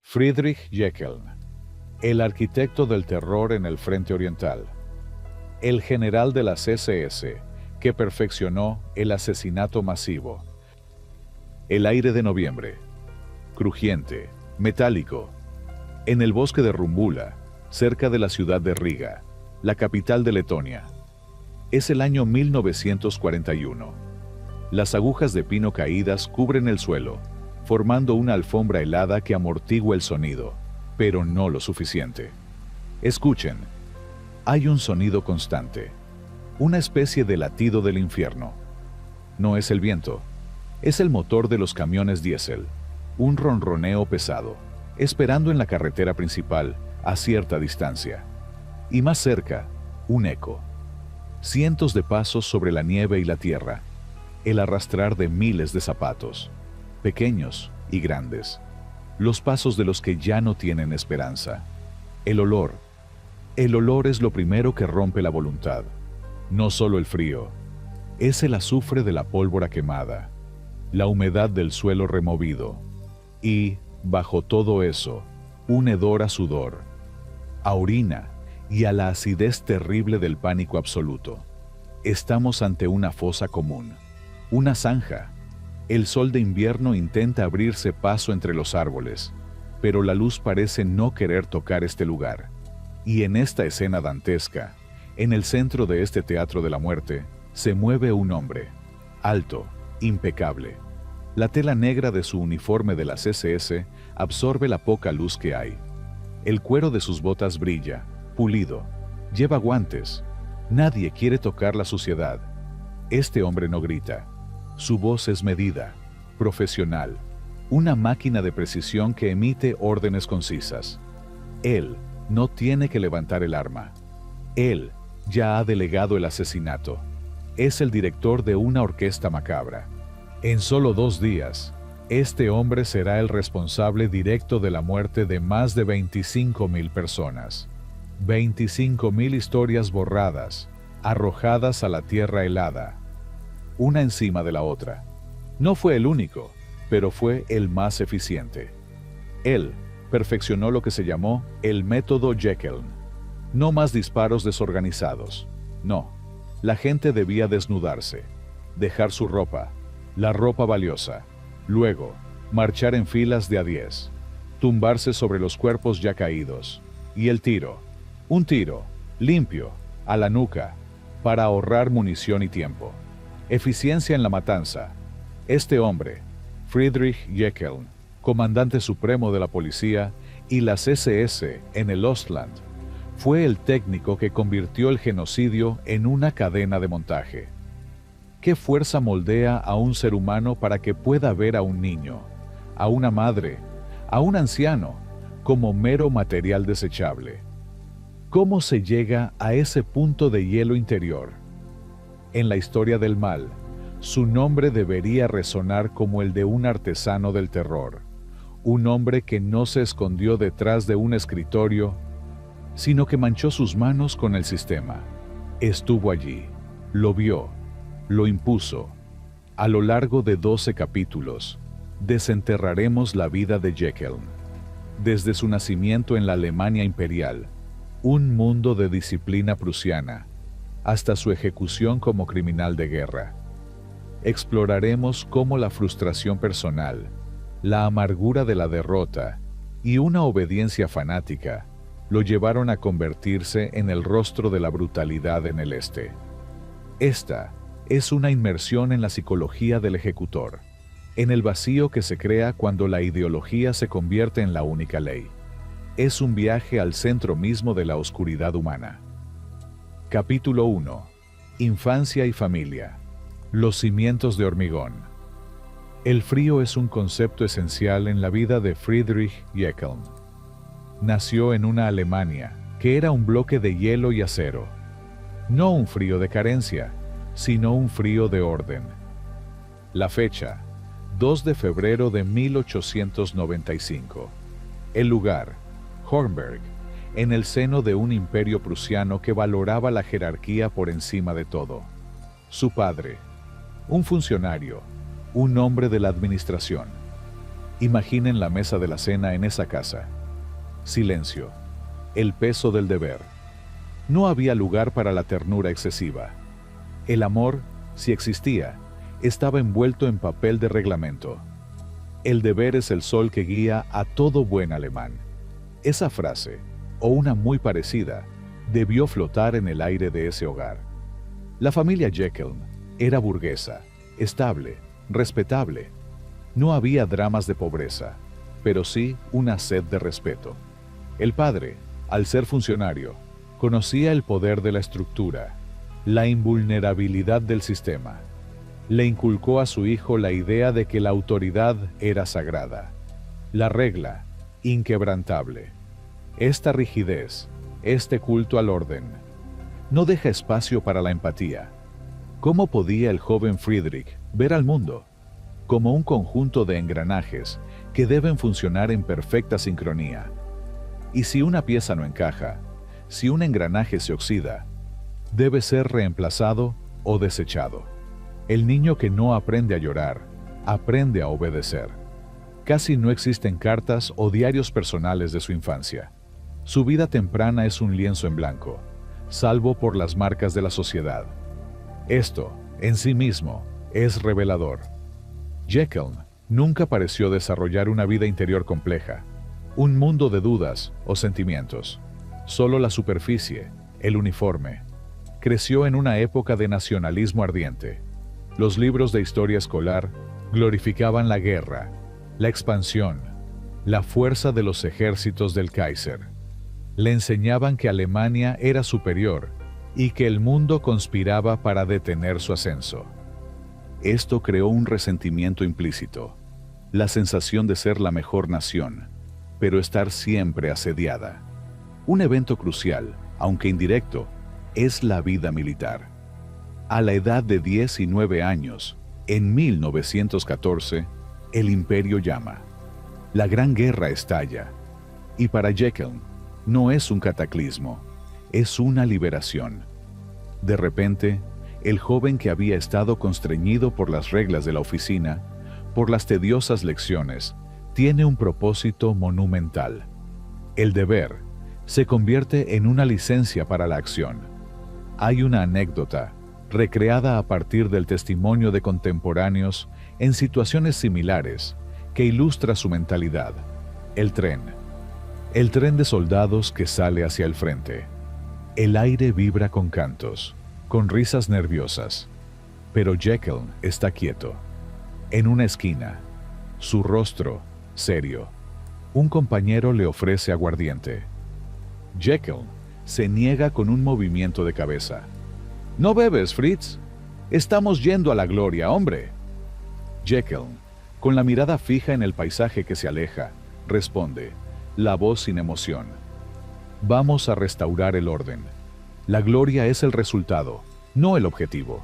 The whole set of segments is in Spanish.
Friedrich Jeckeln, el arquitecto del terror en el Frente Oriental, el general de las SS que perfeccionó el asesinato masivo. El aire de noviembre, crujiente, metálico, en el bosque de Rumbula, cerca de la ciudad de Riga, la capital de Letonia. Es el año 1941. Las agujas de pino caídas cubren el suelo, formando una alfombra helada que amortigua el sonido, pero no lo suficiente. Escuchen, hay un sonido constante, una especie de latido del infierno. No es el viento, es el motor de los camiones diésel, un ronroneo pesado, esperando en la carretera principal a cierta distancia. Y más cerca, un eco. Cientos de pasos sobre la nieve y la tierra, el arrastrar de miles de zapatos, pequeños y grandes, los pasos de los que ya no tienen esperanza. El olor es lo primero que rompe la voluntad. No solo el frío, es el azufre de la pólvora quemada, la humedad del suelo removido y, bajo todo eso, un hedor a sudor, a orina y a la acidez terrible del pánico absoluto. Estamos ante una fosa común, una zanja. El sol de invierno intenta abrirse paso entre los árboles, pero la luz parece no querer tocar este lugar. Y en esta escena dantesca, en el centro de este teatro de la muerte, se mueve un hombre, alto, impecable. La tela negra de su uniforme de las SS absorbe la poca luz que hay. El cuero de sus botas brilla, pulido, lleva guantes. Nadie quiere tocar la suciedad. Este hombre no grita. Su voz es medida, profesional, una máquina de precisión que emite órdenes concisas. Él no tiene que levantar el arma. Él ya ha delegado el asesinato. Es el director de una orquesta macabra. En solo 2 días, este hombre será el responsable directo de la muerte de más de 25.000 personas. 25.000 historias borradas, arrojadas a la tierra helada, una encima de la otra. No fue el único, pero fue el más eficiente. Él perfeccionó lo que se llamó el método Jeckeln. No más disparos desorganizados. No, la gente debía desnudarse, dejar su ropa, la ropa valiosa, luego marchar en filas de a 10, tumbarse sobre los cuerpos ya caídos, y el tiro, un tiro, limpio, a la nuca, para ahorrar munición y tiempo. Eficiencia en la matanza. Este hombre, Friedrich Jeckeln, comandante supremo de la policía y las SS en el Ostland, fue el técnico que convirtió el genocidio en una cadena de montaje. ¿Qué fuerza moldea a un ser humano para que pueda ver a un niño, a una madre, a un anciano, como mero material desechable? ¿Cómo se llega a ese punto de hielo interior? En la historia del mal, su nombre debería resonar como el de un artesano del terror, un hombre que no se escondió detrás de un escritorio, sino que manchó sus manos con el sistema. Estuvo allí, lo vio, lo impuso. A lo largo de 12 capítulos, desenterraremos la vida de Jeckeln, desde su nacimiento en la Alemania imperial, un mundo de disciplina prusiana, hasta su ejecución como criminal de guerra. Exploraremos cómo la frustración personal, la amargura de la derrota y una obediencia fanática lo llevaron a convertirse en el rostro de la brutalidad en el este. Esta es una inmersión en la psicología del ejecutor, en el vacío que se crea cuando la ideología se convierte en la única ley. Es un viaje al centro mismo de la oscuridad humana. Capítulo 1. Infancia y familia. Los cimientos de hormigón. El frío es un concepto esencial en la vida de Friedrich Jeckeln. Nació en una Alemania que era un bloque de hielo y acero. No un frío de carencia, sino un frío de orden. La fecha, 2 de febrero de 1895. El lugar, Hornberg, en el seno de un imperio prusiano que valoraba la jerarquía por encima de todo. Su padre, un funcionario, un hombre de la administración. Imaginen la mesa de la cena en esa casa. Silencio. El peso del deber. No había lugar para la ternura excesiva. El amor, si existía, estaba envuelto en papel de reglamento. El deber es el sol que guía a todo buen alemán. Esa frase, o una muy parecida, debió flotar en el aire de ese hogar. La familia Jekyll era burguesa, estable, respetable. No había dramas de pobreza, pero sí una sed de respeto. El padre, al ser funcionario, conocía el poder de la estructura, la invulnerabilidad del sistema. Le inculcó a su hijo la idea de que la autoridad era sagrada, la regla, inquebrantable. Esta rigidez, este culto al orden, no deja espacio para la empatía. ¿Cómo podía el joven Friedrich ver al mundo? Como un conjunto de engranajes que deben funcionar en perfecta sincronía. Y si una pieza no encaja, si un engranaje se oxida, debe ser reemplazado o desechado. El niño que no aprende a llorar, aprende a obedecer. Casi no existen cartas o diarios personales de su infancia. Su vida temprana es un lienzo en blanco, salvo por las marcas de la sociedad. Esto, en sí mismo, es revelador. Jekyll nunca pareció desarrollar una vida interior compleja, un mundo de dudas o sentimientos. Solo la superficie, el uniforme. Creció en una época de nacionalismo ardiente. Los libros de historia escolar glorificaban la guerra, la expansión, la fuerza de los ejércitos del Kaiser. Le enseñaban que Alemania era superior y que el mundo conspiraba para detener su ascenso. Esto creó un resentimiento implícito, la sensación de ser la mejor nación, pero estar siempre asediada. Un evento crucial, aunque indirecto, es la vida militar. A la edad de 19 años, en 1914, el imperio llama. La Gran Guerra estalla, y para Jekyll no es un cataclismo, es una liberación. De repente, el joven que había estado constreñido por las reglas de la oficina, por las tediosas lecciones, tiene un propósito monumental. El deber se convierte en una licencia para la acción. Hay una anécdota, recreada a partir del testimonio de contemporáneos en situaciones similares, que ilustra su mentalidad. El tren. El tren de soldados que sale hacia el frente. El aire vibra con cantos, con risas nerviosas. Pero Jekyll está quieto. En una esquina, su rostro serio. Un compañero le ofrece aguardiente. Jekyll se niega con un movimiento de cabeza. «¿No bebes, Fritz? Estamos yendo a la gloria, hombre». Jekyll, con la mirada fija en el paisaje que se aleja, responde, la voz sin emoción. «Vamos a restaurar el orden. La gloria es el resultado, no el objetivo.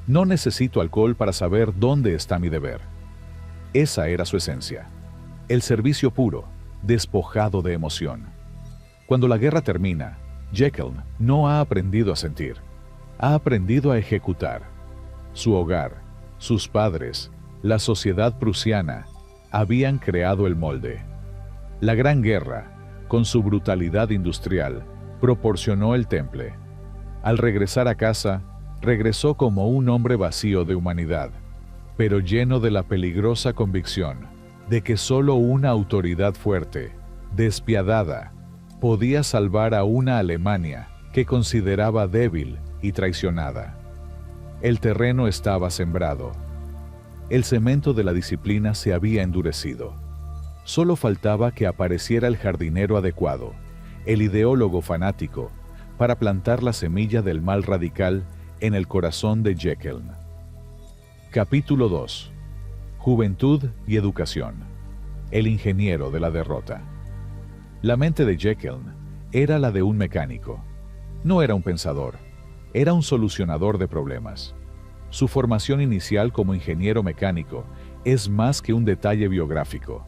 No necesito alcohol para saber dónde está mi deber». Esa era su esencia. El servicio puro, despojado de emoción. Cuando la guerra termina, Jekyll no ha aprendido a sentir. Ha aprendido a ejecutar. Su hogar, sus padres, la sociedad prusiana, habían creado el molde. La Gran Guerra, con su brutalidad industrial, proporcionó el temple. Al regresar a casa, regresó como un hombre vacío de humanidad, pero lleno de la peligrosa convicción de que solo una autoridad fuerte, despiadada, podía salvar a una Alemania que consideraba débil y traicionada. El terreno estaba sembrado. El cemento de la disciplina se había endurecido. Solo faltaba que apareciera el jardinero adecuado, el ideólogo fanático, para plantar la semilla del mal radical en el corazón de Jekyll. Capítulo 2. Juventud y educación. El ingeniero de la derrota. La mente de Jekyll era la de un mecánico. No era un pensador, era un solucionador de problemas. Su formación inicial como ingeniero mecánico es más que un detalle biográfico.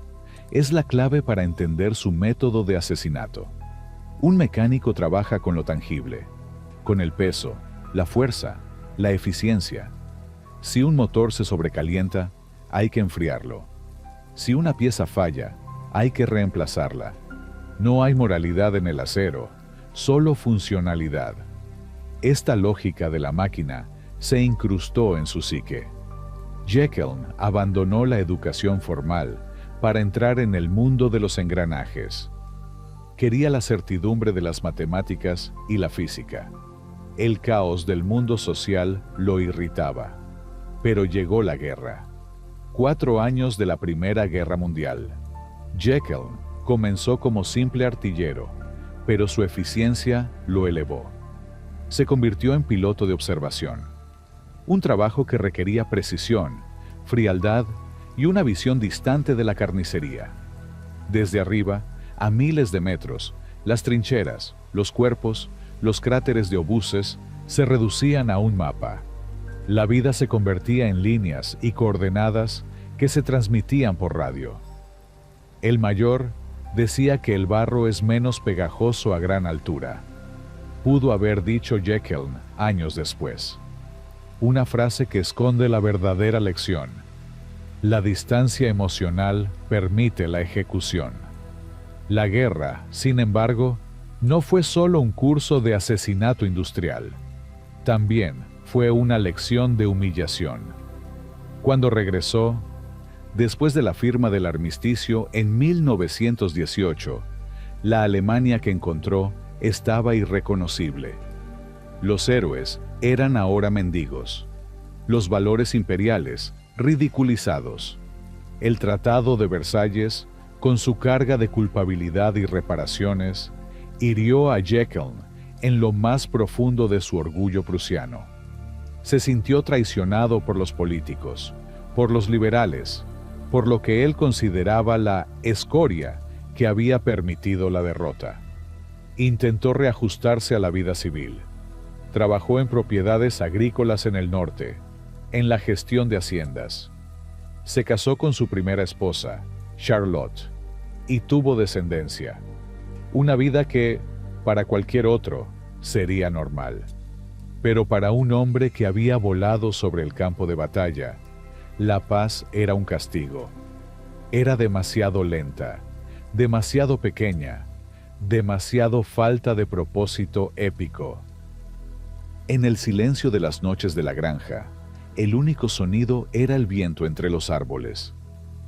Es la clave para entender su método de asesinato. Un mecánico trabaja con lo tangible, con el peso, la fuerza, la eficiencia. Si un motor se sobrecalienta, hay que enfriarlo. Si una pieza falla, hay que reemplazarla. No hay moralidad en el acero, solo funcionalidad. Esta lógica de la máquina se incrustó en su psique. Jekyll abandonó la educación formal para entrar en el mundo de los engranajes. Quería la certidumbre de las matemáticas y la física. El caos del mundo social lo irritaba. Pero llegó la guerra. 4 años de la Primera Guerra Mundial. Jekyll comenzó como simple artillero, pero su eficiencia lo elevó. Se convirtió en piloto de observación. Un trabajo que requería precisión, frialdad y una visión distante de la carnicería. Desde arriba, a miles de metros, las trincheras, los cuerpos, los cráteres de obuses se reducían a un mapa. La vida se convertía en líneas y coordenadas que se transmitían por radio. El mayor decía que el barro es menos pegajoso a gran altura. Pudo haber dicho Jekyll años después. Una frase que esconde la verdadera lección. La distancia emocional permite la ejecución. La guerra, sin embargo, no fue solo un curso de asesinato industrial. También fue una lección de humillación. Cuando regresó, después de la firma del armisticio en 1918, la Alemania que encontró estaba irreconocible. Los héroes eran ahora mendigos. Los valores imperiales ridiculizados. El Tratado de Versalles, con su carga de culpabilidad y reparaciones, hirió a Jekyll en lo más profundo de su orgullo prusiano. Se sintió traicionado por los políticos, por los liberales, por lo que él consideraba la escoria que había permitido la derrota. Intentó reajustarse a la vida civil. Trabajó en propiedades agrícolas en el norte, en la gestión de haciendas. Se casó con su primera esposa, Charlotte, y tuvo descendencia. Una vida que, para cualquier otro, sería normal. Pero para un hombre que había volado sobre el campo de batalla, la paz era un castigo. Era demasiado lenta, demasiado pequeña, demasiado falta de propósito épico. En el silencio de las noches de la granja, el único sonido era el viento entre los árboles.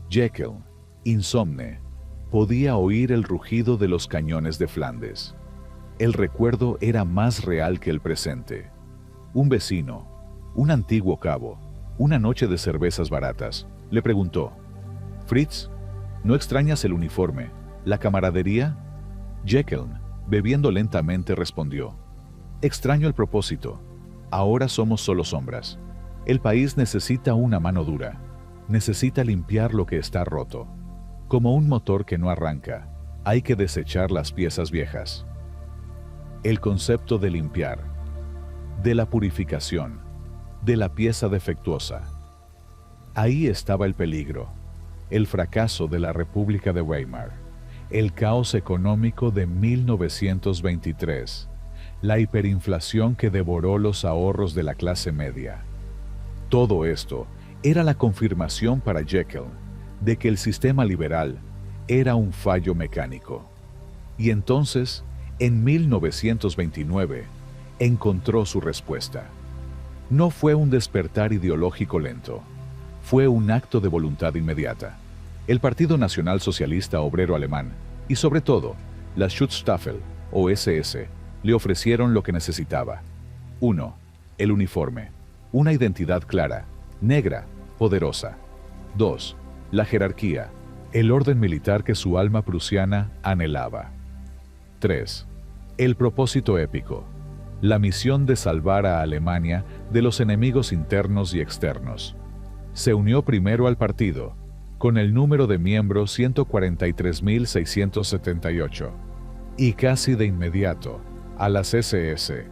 Jekyll, insomne, podía oír el rugido de los cañones de Flandes. El recuerdo era más real que el presente. Un vecino, un antiguo cabo, una noche de cervezas baratas, le preguntó: «Fritz, ¿no extrañas el uniforme, la camaradería?» Jekyll, bebiendo lentamente, respondió: «Extraño el propósito. Ahora somos solo sombras. El país necesita una mano dura. Necesita limpiar lo que está roto. Como un motor que no arranca, hay que desechar las piezas viejas». El concepto de limpiar, de la purificación, de la pieza defectuosa. Ahí estaba el peligro, el fracaso de la República de Weimar, el caos económico de 1923, la hiperinflación que devoró los ahorros de la clase media. Todo esto era la confirmación para Jekyll de que el sistema liberal era un fallo mecánico. Y entonces, en 1929, encontró su respuesta. No fue un despertar ideológico lento, fue un acto de voluntad inmediata. El Partido Nacional Socialista Obrero Alemán y sobre todo la Schutzstaffel o SS le ofrecieron lo que necesitaba. 1. El uniforme, una identidad clara, negra, poderosa. 2. La jerarquía, el orden militar que su alma prusiana anhelaba. 3. El propósito épico, la misión de salvar a Alemania de los enemigos internos y externos. Se unió primero al partido, con el número de miembros 143.678, y casi de inmediato a las SS,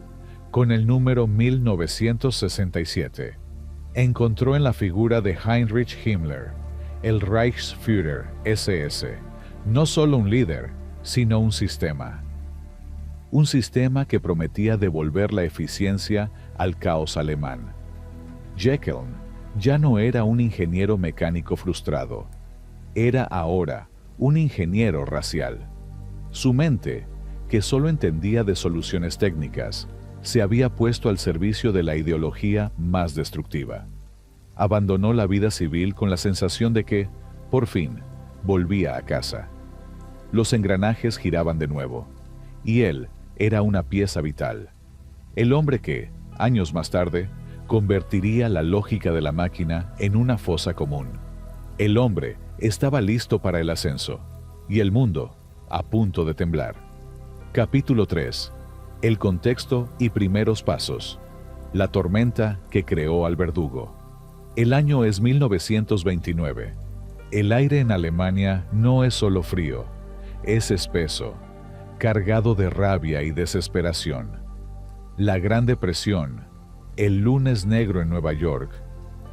con el número 1967. Encontró en la figura de Heinrich Himmler, el Reichsführer SS, no solo un líder, sino un sistema. Un sistema que prometía devolver la eficiencia al caos alemán. Jekyll ya no era un ingeniero mecánico frustrado. Era ahora un ingeniero racial. Su mente, que solo entendía de soluciones técnicas, se había puesto al servicio de la ideología más destructiva. Abandonó la vida civil con la sensación de que, por fin, volvía a casa. Los engranajes giraban de nuevo, y él era una pieza vital. El hombre que, años más tarde, convertiría la lógica de la máquina en una fosa común. El hombre estaba listo para el ascenso, y el mundo a punto de temblar. Capítulo 3. El contexto y primeros pasos. La tormenta que creó al verdugo. El año es 1929. El aire en Alemania no es solo frío, es espeso, cargado de rabia y desesperación. La Gran Depresión, el lunes negro en Nueva York,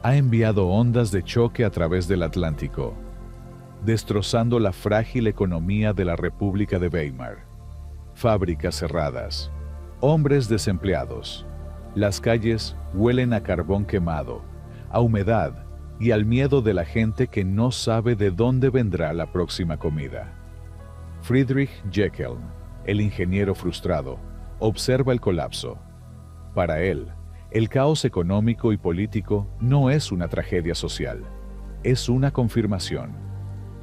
ha enviado ondas de choque a través del Atlántico, destrozando la frágil economía de la República de Weimar. Fábricas cerradas, hombres desempleados, las calles huelen a carbón quemado, a humedad y al miedo de la gente que no sabe de dónde vendrá la próxima comida. Friedrich Jekyll, el ingeniero frustrado, observa el colapso. Para él, el caos económico y político no es una tragedia social, es una confirmación,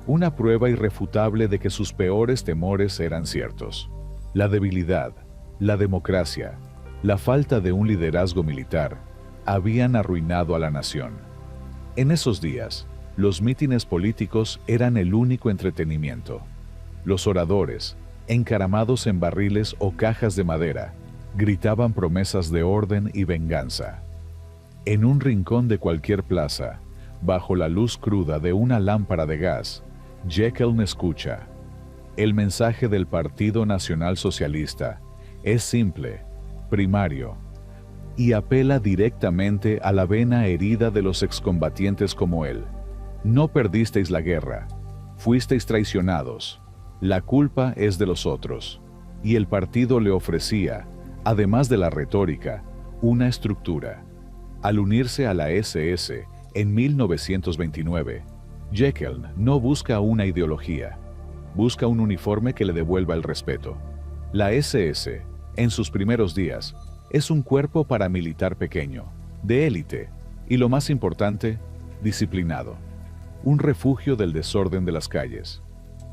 una prueba irrefutable de que sus peores temores eran ciertos. La debilidad, la democracia, la falta de un liderazgo militar habían arruinado a la nación. En esos días, los mítines políticos eran el único entretenimiento. Los oradores, encaramados en barriles o cajas de madera, gritaban promesas de orden y venganza. En un rincón de cualquier plaza, bajo la luz cruda de una lámpara de gas, Jekyll escucha. El mensaje del Partido Nacional Socialista es simple, primario, y apela directamente a la vena herida de los excombatientes como él. No perdisteis la guerra, fuisteis traicionados, la culpa es de los otros. Y el partido le ofrecía, además de la retórica, una estructura. Al unirse a la SS en 1929, Jekyll no busca una ideología, busca un uniforme que le devuelva el respeto. La SS, en sus primeros días, es un cuerpo paramilitar pequeño, de élite, y lo más importante, disciplinado. Un refugio del desorden de las calles.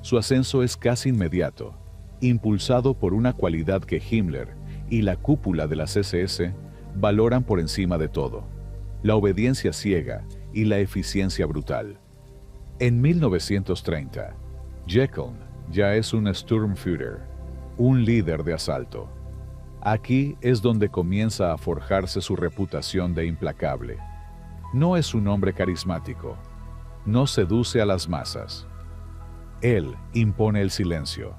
Su ascenso es casi inmediato, impulsado por una cualidad que Himmler y la cúpula de las SS valoran por encima de todo: la obediencia ciega y la eficiencia brutal. En 1930, Jekyll ya es un Sturmführer, un líder de asalto. Aquí es donde comienza a forjarse su reputación de implacable. No es un hombre carismático, no seduce a las masas. Él impone el silencio.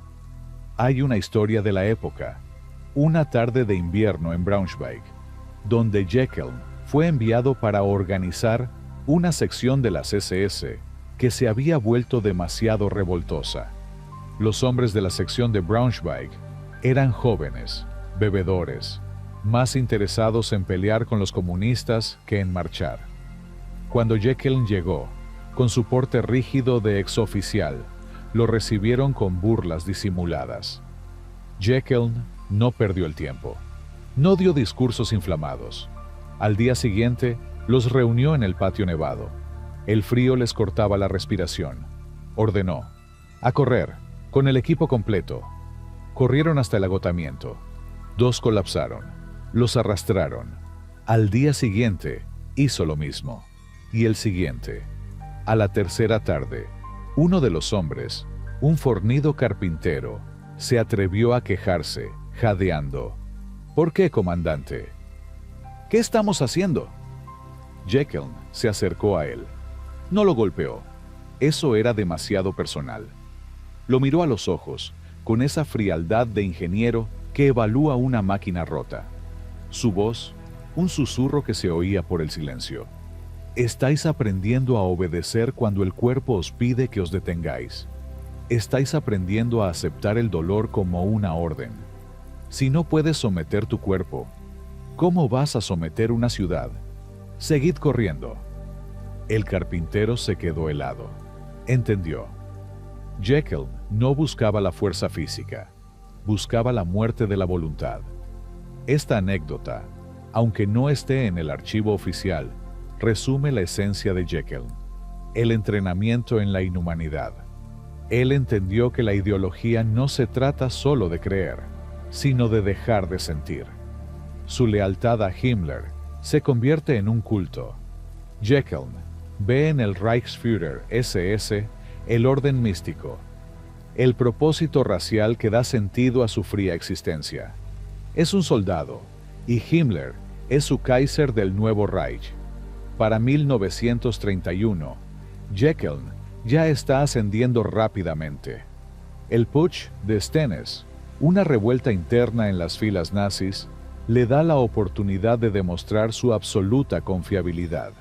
Hay una historia de la época, una tarde de invierno en Braunschweig, donde Jekyll fue enviado para organizar una sección de las SS que se había vuelto demasiado revoltosa. Los hombres de la sección de Braunschweig eran jóvenes, bebedores, más interesados en pelear con los comunistas que en marchar. Cuando Jekyll llegó, con su porte rígido de exoficial, lo recibieron con burlas disimuladas. Jekyll no perdió el tiempo. No dio discursos inflamados. Al día siguiente, los reunió en el patio nevado. El frío les cortaba la respiración. Ordenó: a correr, con el equipo completo. Corrieron hasta el agotamiento. 2 colapsaron. Los arrastraron. Al día siguiente, hizo lo mismo. Y el siguiente. A la tercera tarde, uno de los hombres, un fornido carpintero, se atrevió a quejarse, jadeando. ¿Por qué, comandante? ¿Qué estamos haciendo? Jekyll se acercó a él. No lo golpeó. Eso era demasiado personal. Lo miró a los ojos, con esa frialdad de ingeniero que evalúa una máquina rota. Su voz, un susurro que se oía por el silencio. Estáis aprendiendo a obedecer cuando el cuerpo os pide que os detengáis. Estáis aprendiendo a aceptar el dolor como una orden. Si no puedes someter tu cuerpo, ¿cómo vas a someter una ciudad? Seguid corriendo. El carpintero se quedó helado. Entendió. Jekyll no buscaba la fuerza física, buscaba la muerte de la voluntad. Esta anécdota, aunque no esté en el archivo oficial, resume la esencia de Jekyll: el entrenamiento en la inhumanidad. Él entendió que la ideología no se trata solo de creer, sino de dejar de sentir. Su lealtad a Himmler se convierte en un culto. Jekyll ve en el Reichsführer SS el orden místico, el propósito racial que da sentido a su fría existencia. Es un soldado, y Himmler es su Kaiser del nuevo Reich. Para 1931, Jekyll ya está ascendiendo rápidamente. El Putsch de Stennes, una revuelta interna en las filas nazis, le da la oportunidad de demostrar su absoluta confiabilidad.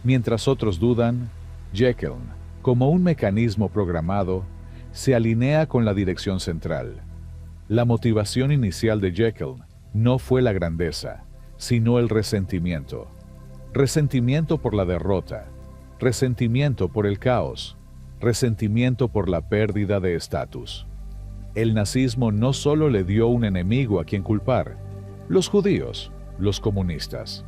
Mientras otros dudan, Jekyll, como un mecanismo programado, se alinea con la dirección central. La motivación inicial de Jekyll no fue la grandeza, sino el resentimiento. Resentimiento por la derrota, resentimiento por el caos, resentimiento por la pérdida de estatus. El nazismo no solo le dio un enemigo a quien culpar, los judíos, los comunistas,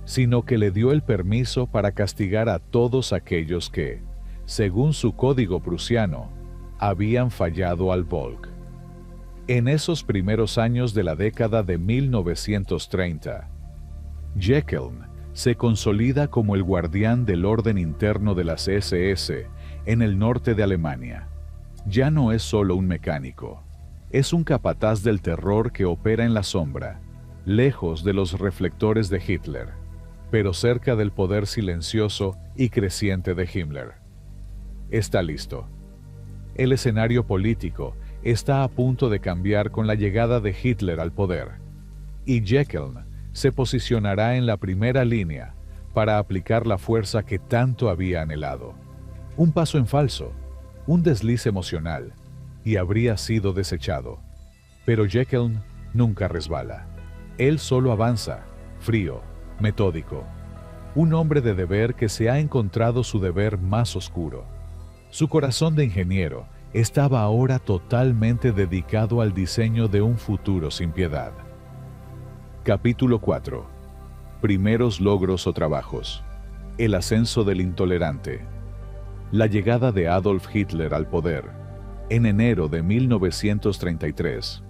sino que le dio el permiso para castigar a todos aquellos que, según su código prusiano, habían fallado al Volk. En esos primeros años de la década de 1930, Jekyll se consolida como el guardián del orden interno de las SS en el norte de Alemania. Ya no es solo un mecánico, es un capataz del terror que opera en la sombra, lejos de los reflectores de Hitler, pero cerca del poder silencioso y creciente de Himmler. Está listo. El escenario político está a punto de cambiar con la llegada de Hitler al poder, y Jekyll se posicionará en la primera línea para aplicar la fuerza que tanto había anhelado. Un paso en falso, un desliz emocional, y habría sido desechado. Pero Jekyll nunca resbala. Él solo avanza, frío, metódico. Un hombre de deber que se ha encontrado su deber más oscuro. Su corazón de ingeniero estaba ahora totalmente dedicado al diseño de un futuro sin piedad. Capítulo 4. Primeros logros o trabajos. El ascenso del intolerante. La llegada de Adolf Hitler al poder, en enero de 1933,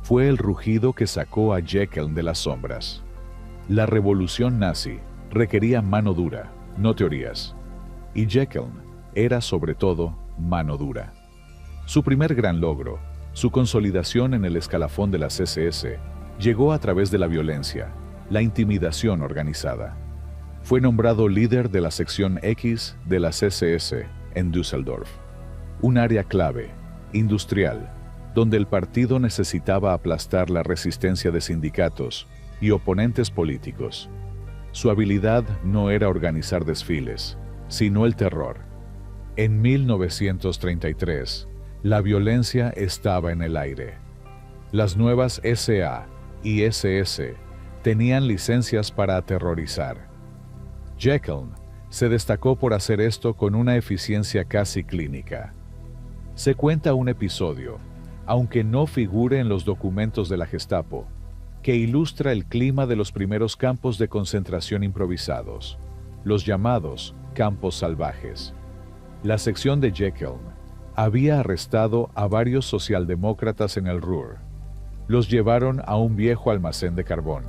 fue el rugido que sacó a Jekyll de las sombras. La revolución nazi requería mano dura, no teorías, y Jekyll era sobre todo mano dura. Su primer gran logro, su consolidación en el escalafón de las SS, llegó a través de la violencia, la intimidación organizada. Fue nombrado líder de la sección X de las SS en Düsseldorf, un área clave, industrial, donde el partido necesitaba aplastar la resistencia de sindicatos y oponentes políticos. Su habilidad no era organizar desfiles, sino el terror. En 1933, la violencia estaba en el aire. Las nuevas SA y SS tenían licencias para aterrorizar. Jekyll se destacó por hacer esto con una eficiencia casi clínica. Se cuenta un episodio, aunque no figure en los documentos de la Gestapo, que ilustra el clima de los primeros campos de concentración improvisados, los llamados campos salvajes. La sección de Jekyll había arrestado a varios socialdemócratas en el Ruhr. Los llevaron a un viejo almacén de carbón.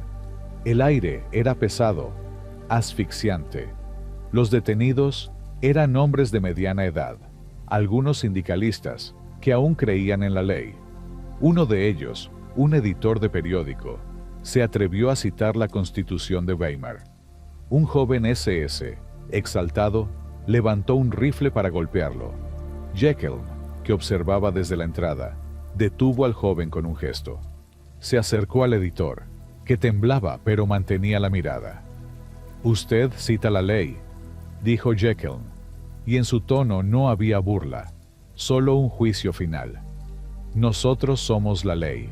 El aire era pesado, asfixiante. Los detenidos eran hombres de mediana edad, algunos sindicalistas que aún creían en la ley. Uno de ellos, un editor de periódico, se atrevió a citar la Constitución de Weimar. Un joven SS, exaltado, levantó un rifle para golpearlo. Jekyll, que observaba desde la entrada, detuvo al joven con un gesto. Se acercó al editor, que temblaba pero mantenía la mirada. «Usted cita la ley», dijo Jekyll, y en su tono no había burla, solo un juicio final. «Nosotros somos la ley.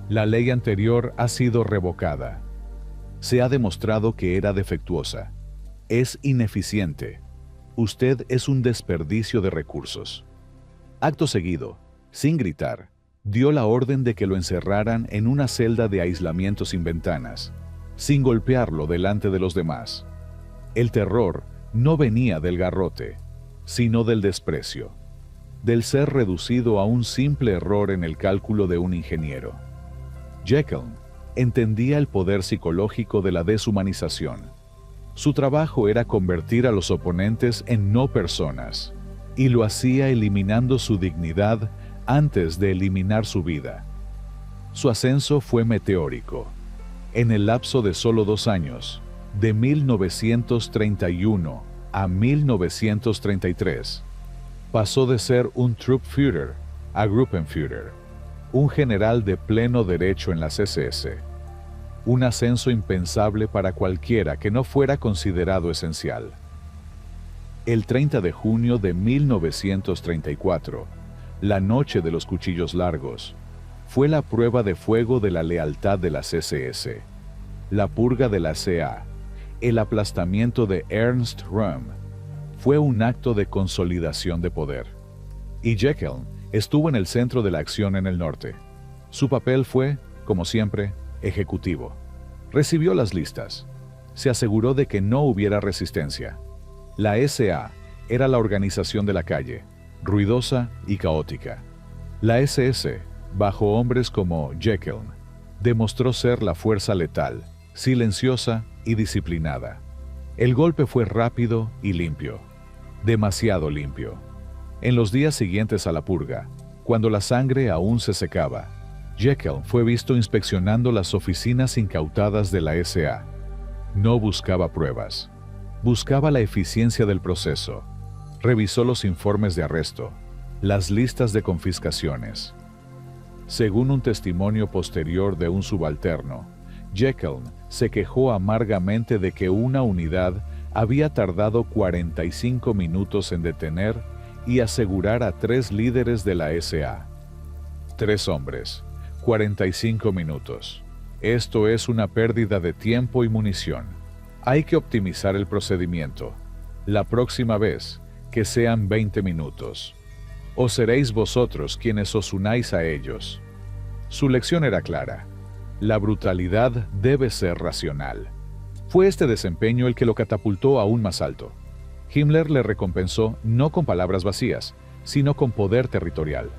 La ley anterior ha sido revocada. Se ha demostrado que era defectuosa. Es ineficiente. Usted es un desperdicio de recursos. Acto seguido, sin gritar, dio la orden de que lo encerraran en una celda de aislamiento sin ventanas, sin golpearlo delante de los demás. El terror no venía del garrote, sino del desprecio, del ser reducido a un simple error en el cálculo de un ingeniero. Jekyll entendía el poder psicológico de la deshumanización. Su trabajo era convertir a los oponentes en no personas, y lo hacía eliminando su dignidad antes de eliminar su vida. Su ascenso fue meteórico. En el lapso de solo 2 años, de 1931 a 1933, pasó de ser un Truppführer a Gruppenführer, un general de pleno derecho en las SS. Un ascenso impensable para cualquiera que no fuera considerado esencial. El 30 de junio de 1934, la noche de los cuchillos largos, fue la prueba de fuego de la lealtad de las SS, la purga de la CA, el aplastamiento de Ernst Röhm. Fue un acto de consolidación de poder. Y Jekyll estuvo en el centro de la acción en el norte. Su papel fue, como siempre, ejecutivo. Recibió las listas. Se aseguró de que no hubiera resistencia. La SA era la organización de la calle, ruidosa y caótica. La SS, bajo hombres como Jekyll, demostró ser la fuerza letal, silenciosa y disciplinada. El golpe fue rápido y limpio, demasiado limpio. En los días siguientes a la purga, cuando la sangre aún se secaba, Jekyll fue visto inspeccionando las oficinas incautadas de la SA. No buscaba pruebas, buscaba la eficiencia del proceso. Revisó los informes de arresto, las listas de confiscaciones. Según un testimonio posterior de un subalterno, Jekyll se quejó amargamente de que una unidad había tardado 45 minutos en detener y asegurar a 3 líderes de la SA. 3 hombres, 45 minutos. Esto es una pérdida de tiempo y munición. Hay que optimizar el procedimiento. La próxima vez, que sean 20 minutos. O seréis vosotros quienes os unáis a ellos. Su lección era clara. La brutalidad debe ser racional. Fue este desempeño el que lo catapultó aún más alto. Himmler le recompensó no con palabras vacías, sino con poder territorial.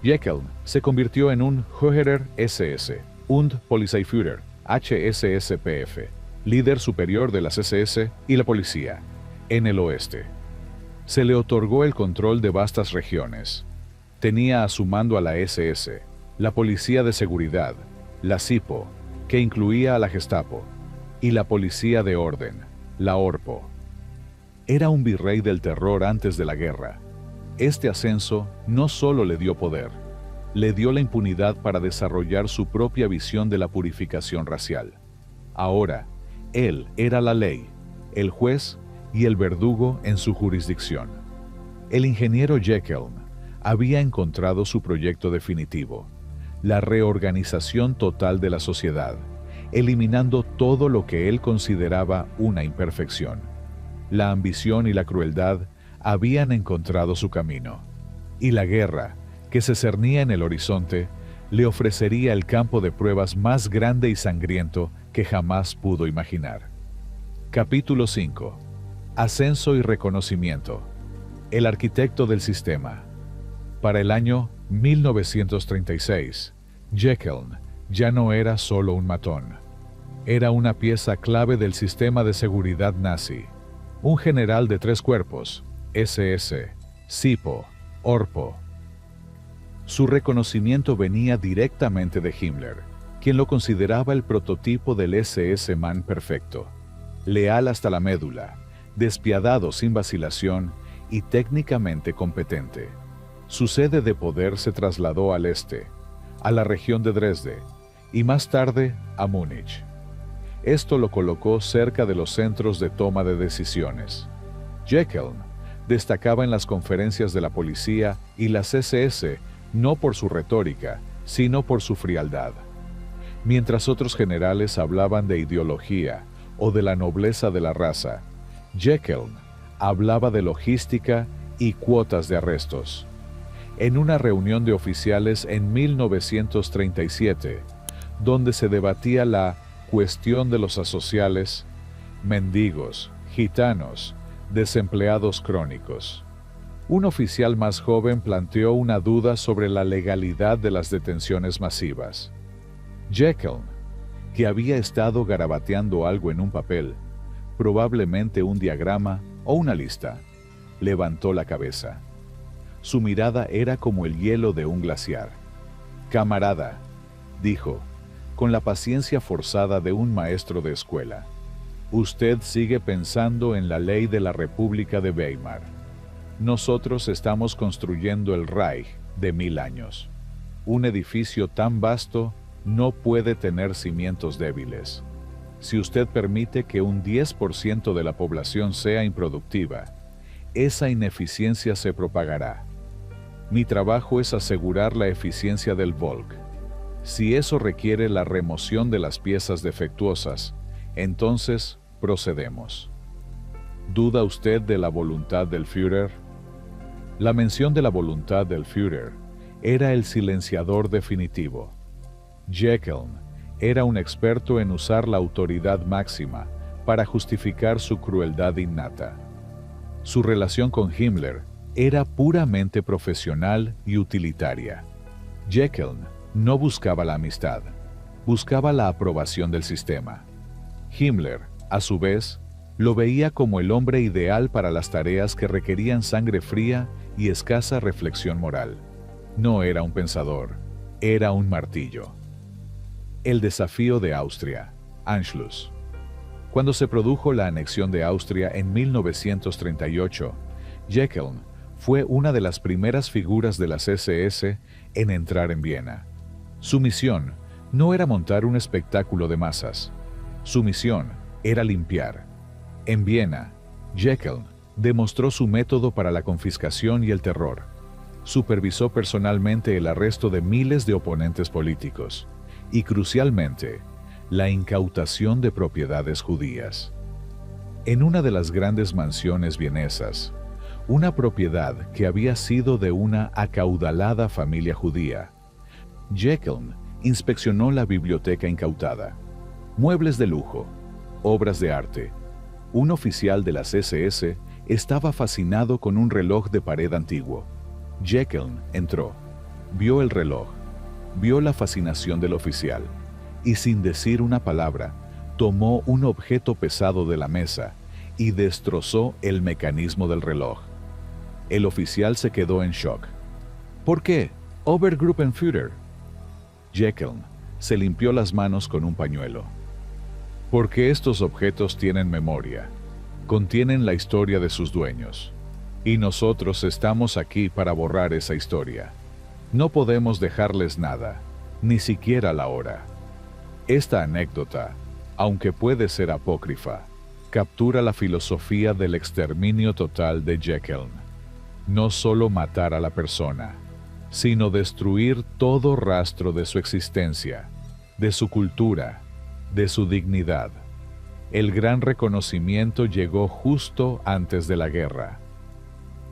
Jekyll se convirtió en un Höherer SS, und Polizeiführer, HSSPF, líder superior de las SS y la policía, en el oeste. Se le otorgó el control de vastas regiones. Tenía a su mando a la SS, la Policía de Seguridad, la SIPO, que incluía a la Gestapo, y la Policía de Orden, la ORPO. Era un virrey del terror antes de la guerra. Este ascenso no solo le dio poder, le dio la impunidad para desarrollar su propia visión de la purificación racial. Ahora, él era la ley, el juez y el verdugo en su jurisdicción. El ingeniero Jekyll había encontrado su proyecto definitivo, la reorganización total de la sociedad, eliminando todo lo que él consideraba una imperfección. La ambición y la crueldad habían encontrado su camino, y la guerra, que se cernía en el horizonte, le ofrecería el campo de pruebas más grande y sangriento que jamás pudo imaginar. Capítulo 5. Ascenso y reconocimiento. El arquitecto del sistema. Para el año 1936, Jekyll ya no era solo un matón. Era una pieza clave del sistema de seguridad nazi. Un general de 3 cuerpos, SS, SIPO, ORPO. Su reconocimiento venía directamente de Himmler, quien lo consideraba el prototipo del SS-man perfecto. Leal hasta la médula, despiadado sin vacilación y técnicamente competente. Su sede de poder se trasladó al este, a la región de Dresde, y más tarde a Múnich. Esto lo colocó cerca de los centros de toma de decisiones. Jekyll destacaba en las conferencias de la policía y las SS no por su retórica, sino por su frialdad. Mientras otros generales hablaban de ideología o de la nobleza de la raza, Jekyll Hablaba de logística y cuotas de arrestos. En una reunión de oficiales en 1937, donde se debatía la cuestión de los asociales, mendigos, gitanos, desempleados crónicos. Un oficial más joven planteó una duda sobre la legalidad de las detenciones masivas. Jekyll, que había estado garabateando algo en un papel, probablemente un diagrama o una lista, levantó la cabeza. Su mirada era como el hielo de un glaciar. «Camarada», dijo, con la paciencia forzada de un maestro de escuela, «usted sigue pensando en la ley de la República de Weimar. Nosotros estamos construyendo el Reich de 1000 años. Un edificio tan vasto no puede tener cimientos débiles. Si usted permite que un 10% de la población sea improductiva, esa ineficiencia se propagará. Mi trabajo es asegurar la eficiencia del Volk. Si eso requiere la remoción de las piezas defectuosas, entonces procedemos». ¿Duda usted de la voluntad del Führer? La mención de la voluntad del Führer era el silenciador definitivo. Jekyll era un experto en usar la autoridad máxima para justificar su crueldad innata. Su relación con Himmler era puramente profesional y utilitaria. Jekyll no buscaba la amistad, buscaba la aprobación del sistema. Himmler, a su vez, lo veía como el hombre ideal para las tareas que requerían sangre fría y escasa reflexión moral. No era un pensador, era un martillo. El desafío de Austria, Anschluss. Cuando se produjo la anexión de Austria en 1938, Jekyll fue una de las primeras figuras de las SS en entrar en Viena. Su misión no era montar un espectáculo de masas. Su misión era limpiar. En Viena, Jekyll demostró su método para la confiscación y el terror. Supervisó personalmente el arresto de miles de oponentes políticos y, crucialmente, la incautación de propiedades judías. En una de las grandes mansiones vienesas, una propiedad que había sido de una acaudalada familia judía, Jekyll inspeccionó la biblioteca incautada. Muebles de lujo, obras de arte. Un oficial de las SS estaba fascinado con un reloj de pared antiguo. Jekyll entró, vio el reloj, vio la fascinación del oficial y, sin decir una palabra, tomó un objeto pesado de la mesa y destrozó el mecanismo del reloj. El oficial se quedó en shock. ¿Por qué, Obergruppenführer? Jekyll se limpió las manos con un pañuelo. Porque estos objetos tienen memoria, contienen la historia de sus dueños, y nosotros estamos aquí para borrar esa historia. No podemos dejarles nada, ni siquiera la hora. Esta anécdota, aunque puede ser apócrifa, captura la filosofía del exterminio total de Jekyll. No solo matar a la persona, sino destruir todo rastro de su existencia, de su cultura, de su dignidad. El gran reconocimiento llegó justo antes de la guerra.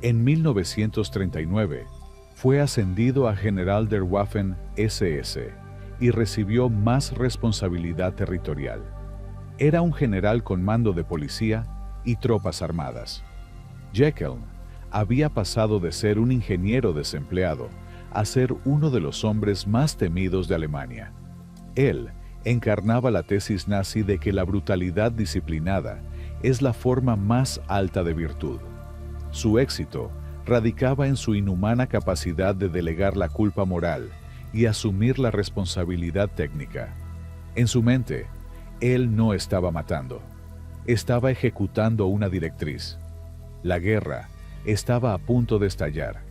En 1939, fue ascendido a general der Waffen SS y recibió más responsabilidad territorial. Era un general con mando de policía y tropas armadas. Jekyll había pasado de ser un ingeniero desempleado a ser uno de los hombres más temidos de Alemania. Él encarnaba la tesis nazi de que la brutalidad disciplinada es la forma más alta de virtud. Su éxito radicaba en su inhumana capacidad de delegar la culpa moral y asumir la responsabilidad técnica. En su mente, él no estaba matando, estaba ejecutando una directriz. La guerra estaba a punto de estallar.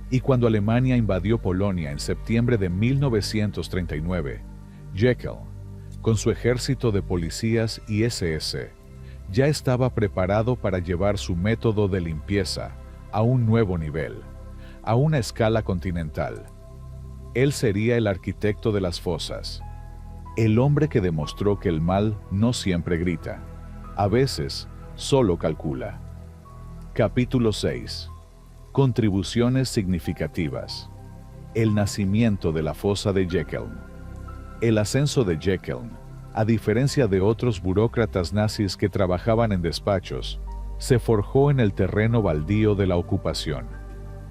Y cuando Alemania invadió Polonia en septiembre de 1939, Jekyll, con su ejército de policías y SS, ya estaba preparado para llevar su método de limpieza a un nuevo nivel, a una escala continental. Él sería el arquitecto de las fosas, el hombre que demostró que el mal no siempre grita, a veces solo calcula. Capítulo 6. Contribuciones significativas. El nacimiento de la fosa de Jeckeln. El ascenso de Jeckeln, a diferencia de otros burócratas nazis que trabajaban en despachos, se forjó en el terreno baldío de la ocupación.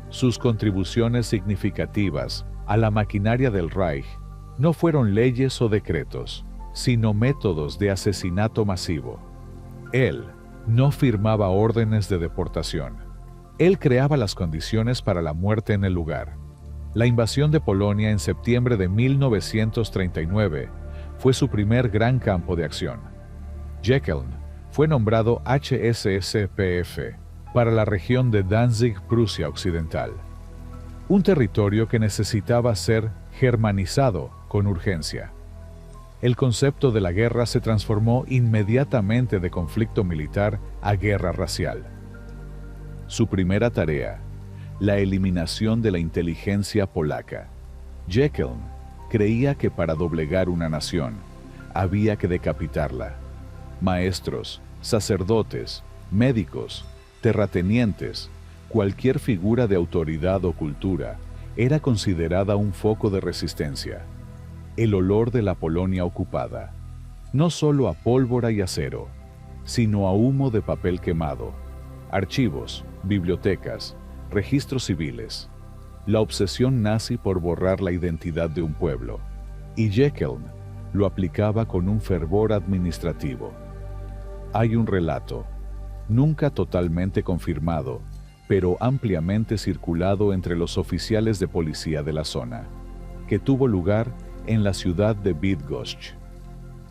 Sus contribuciones significativas a la maquinaria del Reich no fueron leyes o decretos, sino métodos de asesinato masivo. Él no firmaba órdenes de deportación. Él creaba las condiciones para la muerte en el lugar. La invasión de Polonia en septiembre de 1939 fue su primer gran campo de acción. Jeckeln fue nombrado HSSPF para la región de Danzig, Prusia Occidental, un territorio que necesitaba ser germanizado con urgencia. El concepto de la guerra se transformó inmediatamente de conflicto militar a guerra racial. Su primera tarea, la eliminación de la inteligencia polaca. Jeckeln creía que para doblegar una nación había que decapitarla. Maestros, sacerdotes, médicos, terratenientes, cualquier figura de autoridad o cultura era considerada un foco de resistencia. El olor de la Polonia ocupada, no solo a pólvora y acero, sino a humo de papel quemado, archivos, bibliotecas, registros civiles, la obsesión nazi por borrar la identidad de un pueblo, y Jeckeln lo aplicaba con un fervor administrativo. Hay un relato, nunca totalmente confirmado, pero ampliamente circulado entre los oficiales de policía de la zona, que tuvo lugar en la ciudad de Bydgoszcz.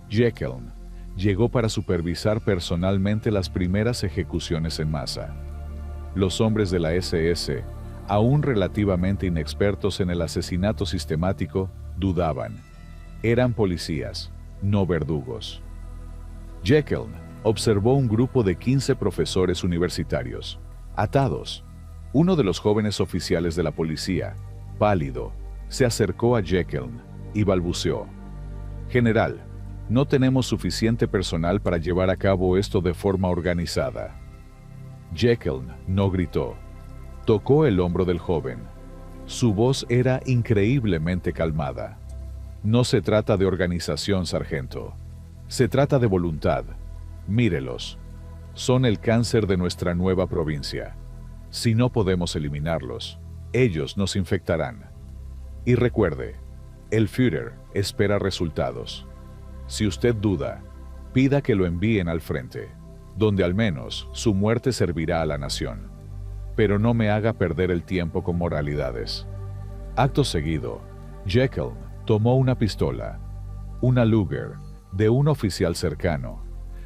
Jeckeln llegó para supervisar personalmente las primeras ejecuciones en masa. Los hombres de la SS, aún relativamente inexpertos en el asesinato sistemático, dudaban. Eran policías, no verdugos. Jeckeln observó un grupo de 15 profesores universitarios, atados. Uno de los jóvenes oficiales de la policía, pálido, se acercó a Jeckeln y balbuceó: «General, no tenemos suficiente personal para llevar a cabo esto de forma organizada». Jeckeln no gritó. Tocó el hombro del joven. Su voz era increíblemente calmada. «No se trata de organización, sargento. Se trata de voluntad. Mírelos. Son el cáncer de nuestra nueva provincia. Si no podemos eliminarlos, ellos nos infectarán. Y recuerde, el Führer espera resultados. Si usted duda, pida que lo envíen al frente, donde al menos su muerte servirá a la nación. Pero no me haga perder el tiempo con moralidades». Acto seguido, Jeckeln tomó una pistola, una Luger, de un oficial cercano,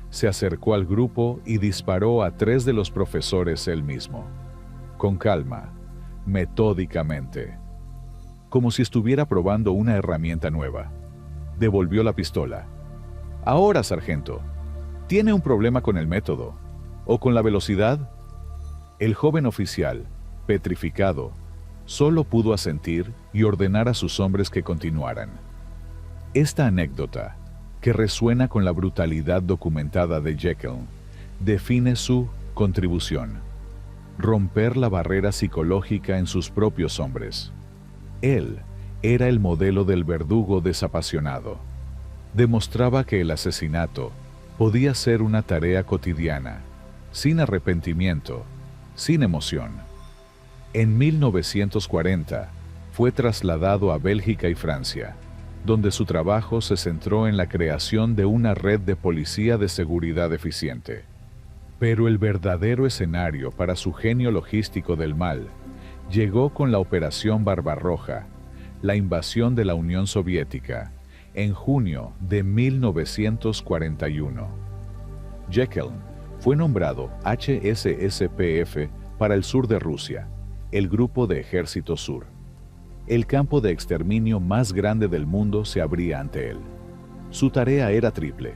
se acercó al grupo y disparó a 3 de los profesores él mismo. Con calma, metódicamente, como si estuviera probando una herramienta nueva. Devolvió la pistola. «Ahora, sargento, ¿tiene un problema con el método? ¿O con la velocidad?» El joven oficial, petrificado, solo pudo asentir y ordenar a sus hombres que continuaran. Esta anécdota, que resuena con la brutalidad documentada de Jeckeln, define su contribución: romper la barrera psicológica en sus propios hombres. Él era el modelo del verdugo desapasionado. Demostraba que el asesinato podía ser una tarea cotidiana, sin arrepentimiento, sin emoción. En 1940 fue trasladado a Bélgica y Francia, donde su trabajo se centró en la creación de una red de policía de seguridad eficiente. Pero el verdadero escenario para su genio logístico del mal llegó con la Operación Barbarroja, la invasión de la Unión Soviética, en junio de 1941. Jeckeln fue nombrado HSSPF para el sur de Rusia, el Grupo de Ejército Sur. El campo de exterminio más grande del mundo se abría ante él. Su tarea era triple: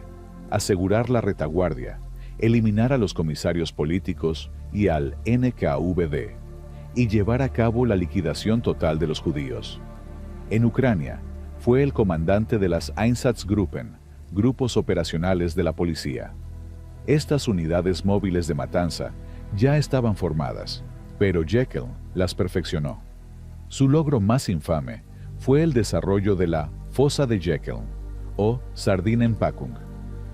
asegurar la retaguardia, eliminar a los comisarios políticos y al NKVD, y llevar a cabo la liquidación total de los judíos. En Ucrania, fue el comandante de las Einsatzgruppen, grupos operacionales de la policía. Estas unidades móviles de matanza ya estaban formadas, pero Jekyll las perfeccionó. Su logro más infame fue el desarrollo de la fosa de Jekyll, o Sardinenpackung,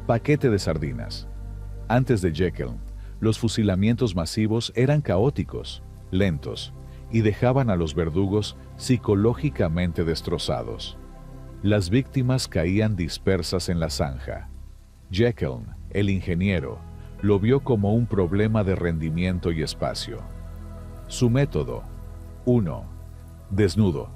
paquete de sardinas. Antes de Jekyll, los fusilamientos masivos eran caóticos, lentos, y dejaban a los verdugos psicológicamente destrozados. Las víctimas caían dispersas en la zanja. Jekyll, el ingeniero, lo vio como un problema de rendimiento y espacio. Su método: 1. Desnudo.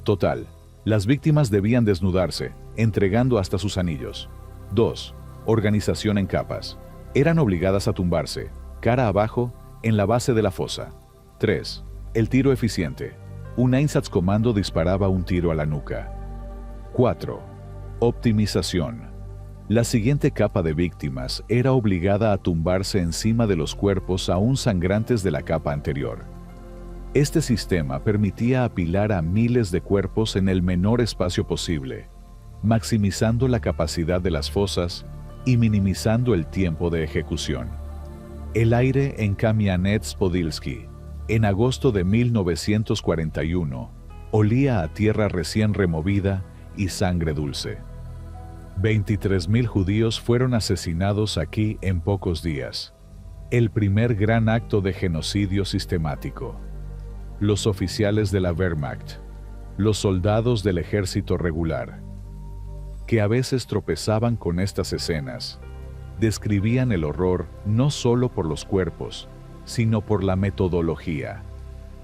Total. Las víctimas debían desnudarse, entregando hasta sus anillos. 2. Organización en capas. Eran obligadas a tumbarse, cara abajo, en la base de la fosa. 3. El tiro eficiente. Un Einsatzkommando disparaba un tiro a la nuca. 4. Optimización. La siguiente capa de víctimas era obligada a tumbarse encima de los cuerpos aún sangrantes de la capa anterior. Este sistema permitía apilar a miles de cuerpos en el menor espacio posible, maximizando la capacidad de las fosas y minimizando el tiempo de ejecución. El aire en Kamianets-Podilsky, en agosto de 1941, olía a tierra recién removida y sangre dulce. 23.000 judíos fueron asesinados aquí en pocos días. El primer gran acto de genocidio sistemático. Los oficiales de la Wehrmacht, los soldados del ejército regular, que a veces tropezaban con estas escenas, describían el horror no solo por los cuerpos, sino por la metodología.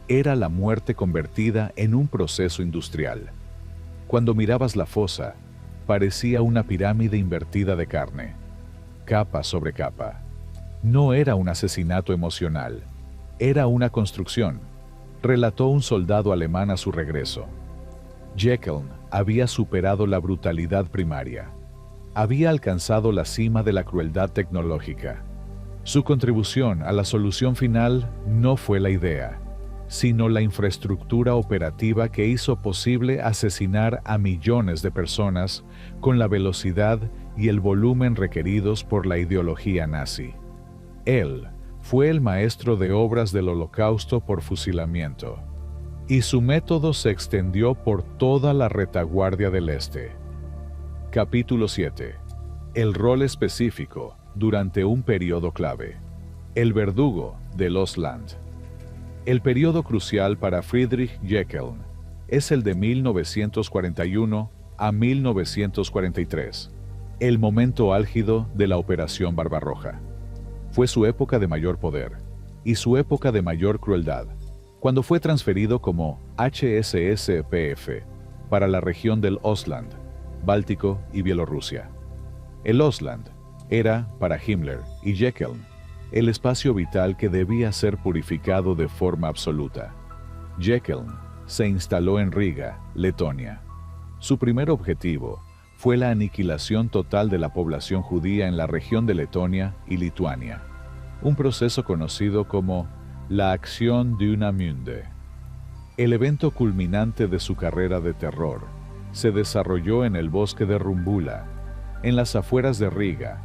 Era la muerte convertida en un proceso industrial. Cuando mirabas la fosa, parecía una pirámide invertida de carne, capa sobre capa. No era un asesinato emocional, era una construcción, relató un soldado alemán a su regreso. Jekyll había superado la brutalidad primaria. Había alcanzado la cima de la crueldad tecnológica. Su contribución a la solución final no fue la idea, sino la infraestructura operativa que hizo posible asesinar a millones de personas con la velocidad y el volumen requeridos por la ideología nazi. Él fue el maestro de obras del Holocausto por fusilamiento, y su método se extendió por toda la retaguardia del Este. Capítulo 7. El rol específico durante un periodo clave. El verdugo del Ostland. El periodo crucial para Friedrich Jekyll es el de 1941 a 1943, el momento álgido de la Operación Barbarroja. Fue su época de mayor poder y su época de mayor crueldad, cuando fue transferido como HSSPF para la región del Ostland, Báltico y Bielorrusia. El Ostland era, para Himmler y Jekyll, el espacio vital que debía ser purificado de forma absoluta. Jekyll se instaló en Riga, Letonia. Su primer objetivo fue la aniquilación total de la población judía en la región de Letonia y Lituania, un proceso conocido como la Acción Dünamunde. El evento culminante de su carrera de terror se desarrolló en el bosque de Rumbula, en las afueras de Riga,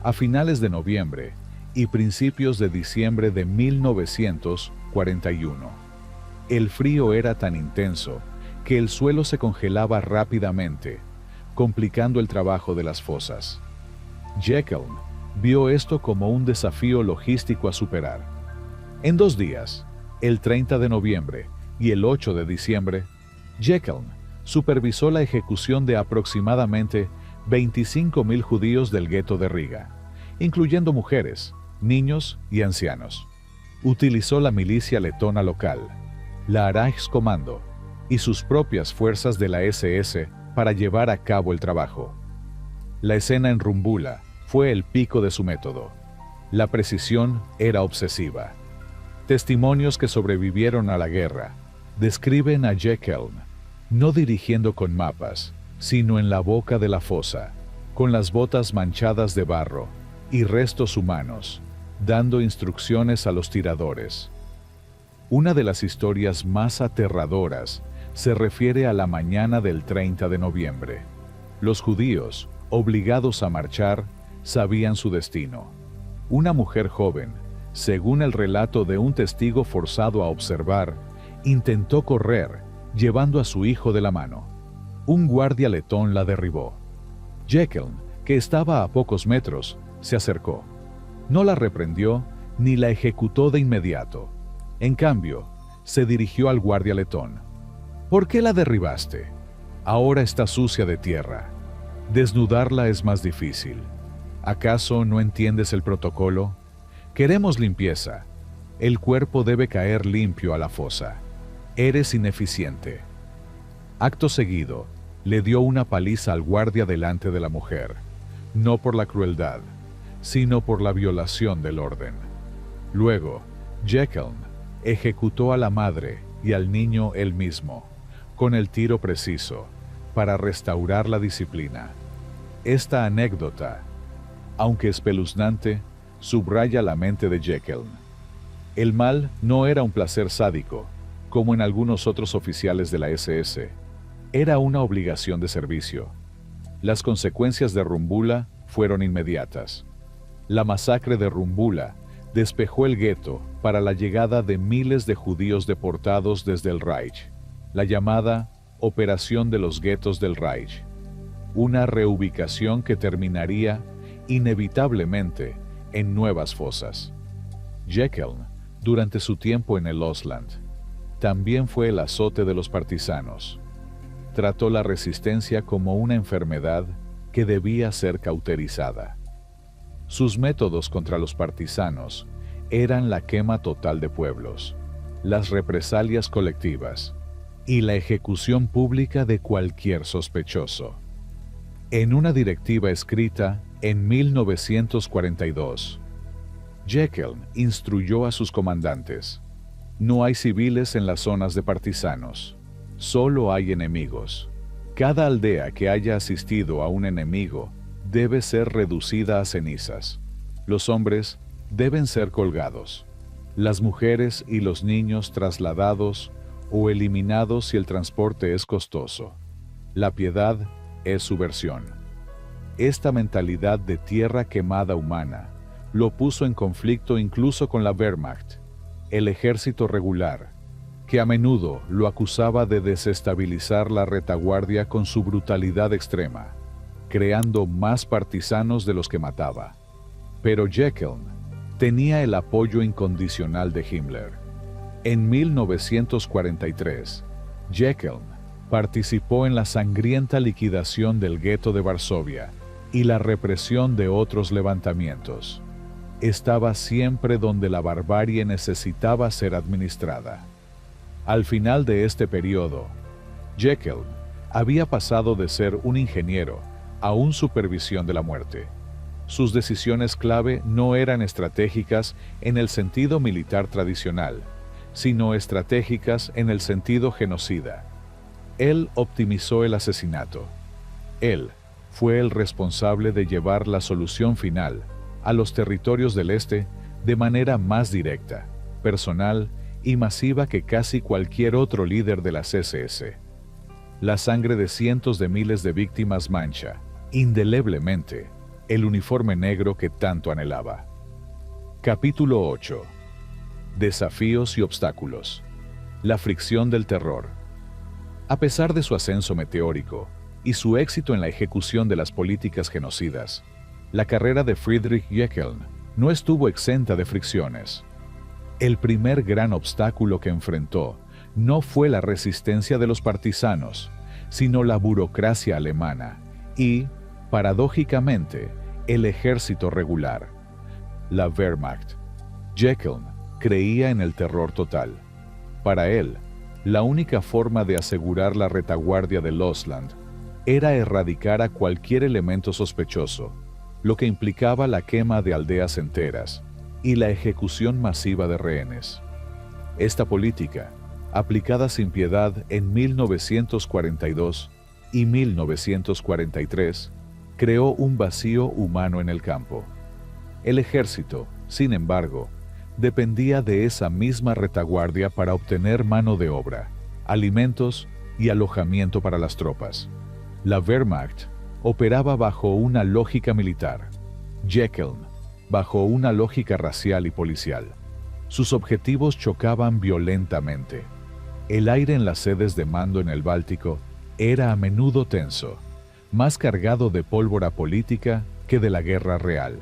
a finales de noviembre y principios de diciembre de 1941. El frío era tan intenso que el suelo se congelaba rápidamente, complicando el trabajo de las fosas. Jekyll vio esto como un desafío logístico a superar. En 2 días, el 30 de noviembre y el 8 de diciembre, Jekyll supervisó la ejecución de aproximadamente 25.000 judíos del gueto de Riga, incluyendo mujeres, niños y ancianos. Utilizó la milicia letona local, la Reichskommando, y sus propias fuerzas de la SS para llevar a cabo el trabajo. La escena en Rumbula fue el pico de su método. La precisión era obsesiva. Testimonios que sobrevivieron a la guerra describen a Jekyll no dirigiendo con mapas, sino en la boca de la fosa, con las botas manchadas de barro y restos humanos, dando instrucciones a los tiradores. Una de las historias más aterradoras se refiere a la mañana del 30 de noviembre. Los judíos, obligados a marchar, sabían su destino. Una mujer joven Según el relato de un testigo forzado a observar, intentó correr, llevando a su hijo de la mano. Un guardia letón la derribó. Jekyll, que estaba a pocos metros, se acercó. No la reprendió ni la ejecutó de inmediato. En cambio, se dirigió al guardia letón. ¿Por qué la derribaste? Ahora está sucia de tierra. Desnudarla es más difícil. ¿Acaso no entiendes el protocolo? Queremos limpieza. El cuerpo debe caer limpio a la fosa. Eres ineficiente. Acto seguido, le dio una paliza al guardia delante de la mujer, no por la crueldad, sino por la violación del orden. Luego, Jekyll ejecutó a la madre y al niño él mismo, con el tiro preciso, para restaurar la disciplina. Esta anécdota, aunque espeluznante, subraya la mente de Jekyll. El mal no era un placer sádico, como en algunos otros oficiales de la SS. Era una obligación de servicio. Las consecuencias de Rumbula fueron inmediatas. La masacre de Rumbula despejó el gueto para la llegada de miles de judíos deportados desde el Reich, la llamada Operación de los Guetos del Reich, una reubicación que terminaría inevitablemente en nuevas fosas. Jekyll, durante su tiempo en el Ostland, también fue el azote de los partisanos. Trató la resistencia como una enfermedad que debía ser cauterizada. Sus métodos contra los partisanos eran la quema total de pueblos, las represalias colectivas y la ejecución pública de cualquier sospechoso. En una directiva escrita en 1942, Jekyll instruyó a sus comandantes: no hay civiles en las zonas de partisanos, solo hay enemigos. Cada aldea que haya asistido a un enemigo debe ser reducida a cenizas. Los hombres deben ser colgados, las mujeres y los niños trasladados o eliminados si el transporte es costoso. La piedad es subversión. Esta mentalidad de tierra quemada humana lo puso en conflicto incluso con la Wehrmacht, el ejército regular, que a menudo lo acusaba de desestabilizar la retaguardia con su brutalidad extrema, creando más partisanos de los que mataba. Pero Jekyll tenía el apoyo incondicional de Himmler. En 1943, Jekyll participó en la sangrienta liquidación del gueto de Varsovia y la represión de otros levantamientos. Estaba siempre donde la barbarie necesitaba ser administrada. Al final de este periodo, Jekyll había pasado de ser un ingeniero a un supervisión de la muerte. Sus decisiones clave no eran estratégicas en el sentido militar tradicional, sino estratégicas en el sentido genocida. Él optimizó el asesinato. Él fue el responsable de llevar la solución final a los territorios del Este de manera más directa, personal y masiva que casi cualquier otro líder de las SS. La sangre de cientos de miles de víctimas mancha, indeleblemente, el uniforme negro que tanto anhelaba. Capítulo 8. Desafíos y obstáculos. La fricción del terror. A pesar de su ascenso meteórico y su éxito en la ejecución de las políticas genocidas, la carrera de Friedrich Jekyll no estuvo exenta de fricciones. El primer gran obstáculo que enfrentó no fue la resistencia de los partisanos, sino la burocracia alemana y, paradójicamente, el ejército regular, la Wehrmacht. Jekyll creía en el terror total. Para él, la única forma de asegurar la retaguardia del Ostland era erradicar a cualquier elemento sospechoso, lo que implicaba la quema de aldeas enteras y la ejecución masiva de rehenes. Esta política, aplicada sin piedad en 1942 y 1943, creó un vacío humano en el campo. El ejército, sin embargo, dependía de esa misma retaguardia para obtener mano de obra, alimentos y alojamiento para las tropas. La Wehrmacht operaba bajo una lógica militar. Jekyll bajo una lógica racial y policial. Sus objetivos chocaban violentamente. El aire en las sedes de mando en el Báltico era a menudo tenso, más cargado de pólvora política que de la guerra real.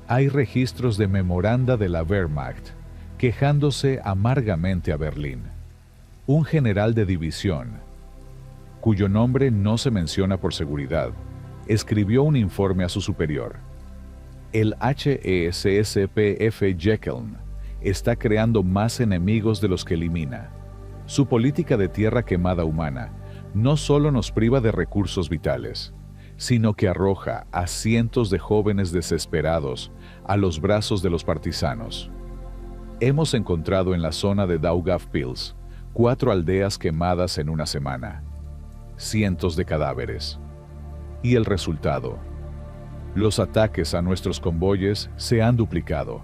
Hay registros de memoranda de la Wehrmacht quejándose amargamente a Berlín. Un general de división, cuyo nombre no se menciona por seguridad, escribió un informe a su superior. El HESSPF Jeckeln está creando más enemigos de los que elimina. Su política de tierra quemada humana no solo nos priva de recursos vitales, sino que arroja a cientos de jóvenes desesperados a los brazos de los partisanos. Hemos encontrado en la zona de Daugavpils 4 aldeas quemadas en una semana, cientos de cadáveres. Y el resultado: los ataques a nuestros convoyes se han duplicado.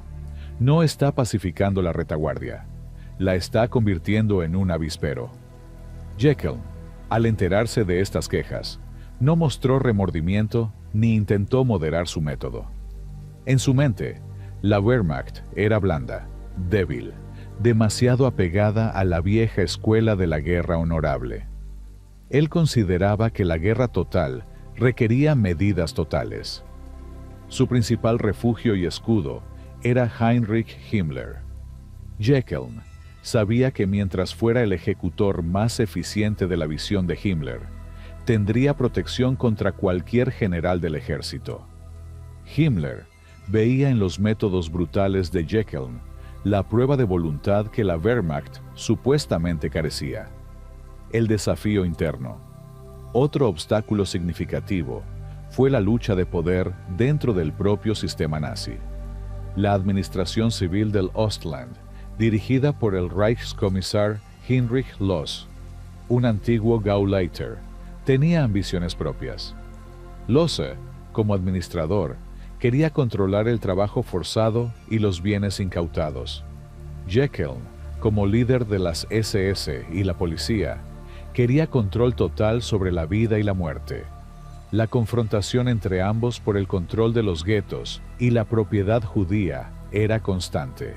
No está pacificando la retaguardia, la está convirtiendo en un avispero. Jeckeln, al enterarse de estas quejas, no mostró remordimiento ni intentó moderar su método. En su mente, la Wehrmacht era blanda, débil, demasiado apegada a la vieja escuela de la guerra honorable. Él consideraba que la guerra total requería medidas totales. Su principal refugio y escudo era Heinrich Himmler. Jeckeln sabía que mientras fuera el ejecutor más eficiente de la visión de Himmler, tendría protección contra cualquier general del ejército. Himmler veía en los métodos brutales de Jeckeln la prueba de voluntad que la Wehrmacht supuestamente carecía. El desafío interno. Otro obstáculo significativo fue la lucha de poder dentro del propio sistema nazi. La administración civil del Ostland, dirigida por el Reichskommissar Heinrich Loss, un antiguo Gauleiter, tenía ambiciones propias. Losse, como administrador, quería controlar el trabajo forzado y los bienes incautados. Jeckeln, como líder de las SS y la policía, quería control total sobre la vida y la muerte. La confrontación entre ambos por el control de los guetos y la propiedad judía era constante.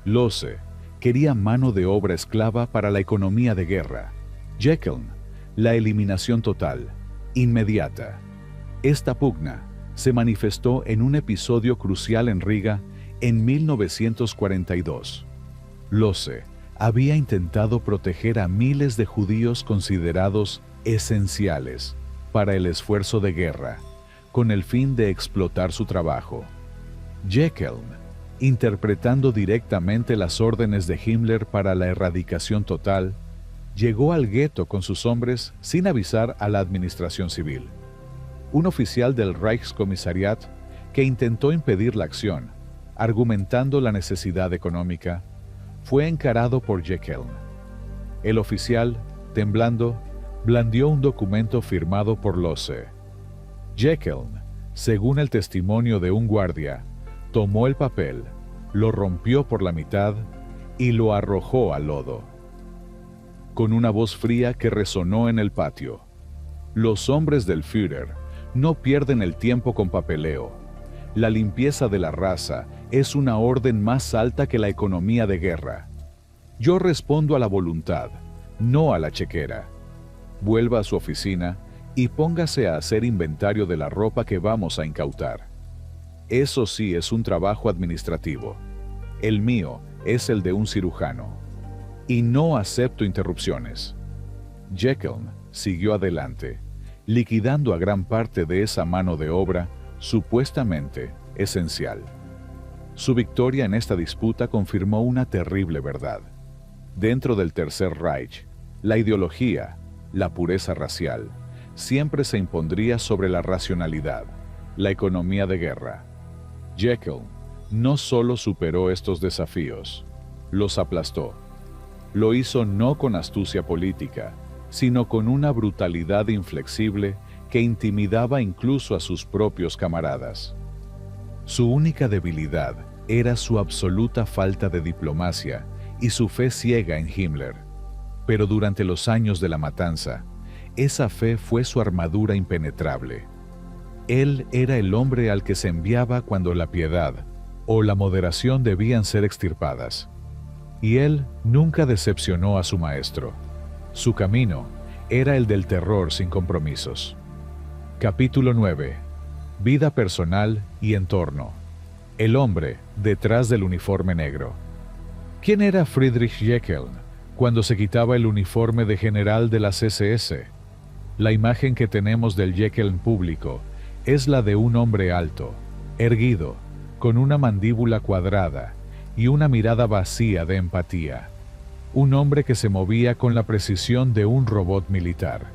Losse quería mano de obra esclava para la economía de guerra. Jeckeln, la eliminación total, inmediata. Esta pugna se manifestó en un episodio crucial en Riga en 1942. Losse había intentado proteger a miles de judíos considerados esenciales para el esfuerzo de guerra, con el fin de explotar su trabajo. Jeckeln, interpretando directamente las órdenes de Himmler para la erradicación total, llegó al gueto con sus hombres sin avisar a la administración civil. Un oficial del Reichskommissariat, que intentó impedir la acción, argumentando la necesidad económica, fue encarado por Jeckeln. El oficial, temblando, blandió un documento firmado por Losse. Jeckeln, según el testimonio de un guardia, tomó el papel, lo rompió por la mitad y lo arrojó al lodo. Con una voz fría que resonó en el patio: los hombres del Führer no pierden el tiempo con papeleo. La limpieza de la raza es una orden más alta que la economía de guerra. Yo respondo a la voluntad, no a la chequera. Vuelva a su oficina y póngase a hacer inventario de la ropa que vamos a incautar. Eso sí es un trabajo administrativo. El mío es el de un cirujano. Y no acepto interrupciones. Jeckeln siguió adelante, liquidando a gran parte de esa mano de obra supuestamente esencial. Su victoria en esta disputa confirmó una terrible verdad. Dentro del Tercer Reich, la ideología, la pureza racial, siempre se impondría sobre la racionalidad, la economía de guerra. Jeckeln no solo superó estos desafíos, los aplastó. Lo hizo no con astucia política, sino con una brutalidad inflexible que intimidaba incluso a sus propios camaradas. Su única debilidad era su absoluta falta de diplomacia y su fe ciega en Himmler. Pero durante los años de la matanza, esa fe fue su armadura impenetrable. Él era el hombre al que se enviaba cuando la piedad o la moderación debían ser extirpadas. Y él nunca decepcionó a su maestro. Su camino era el del terror sin compromisos. Capítulo 9. Vida personal y entorno. El hombre detrás del uniforme negro. ¿Quién era Friedrich Jekyll cuando se quitaba el uniforme de general de las SS? La imagen que tenemos del Jekyll en público es la de un hombre alto, erguido, con una mandíbula cuadrada y una mirada vacía de empatía. Un hombre que se movía con la precisión de un robot militar.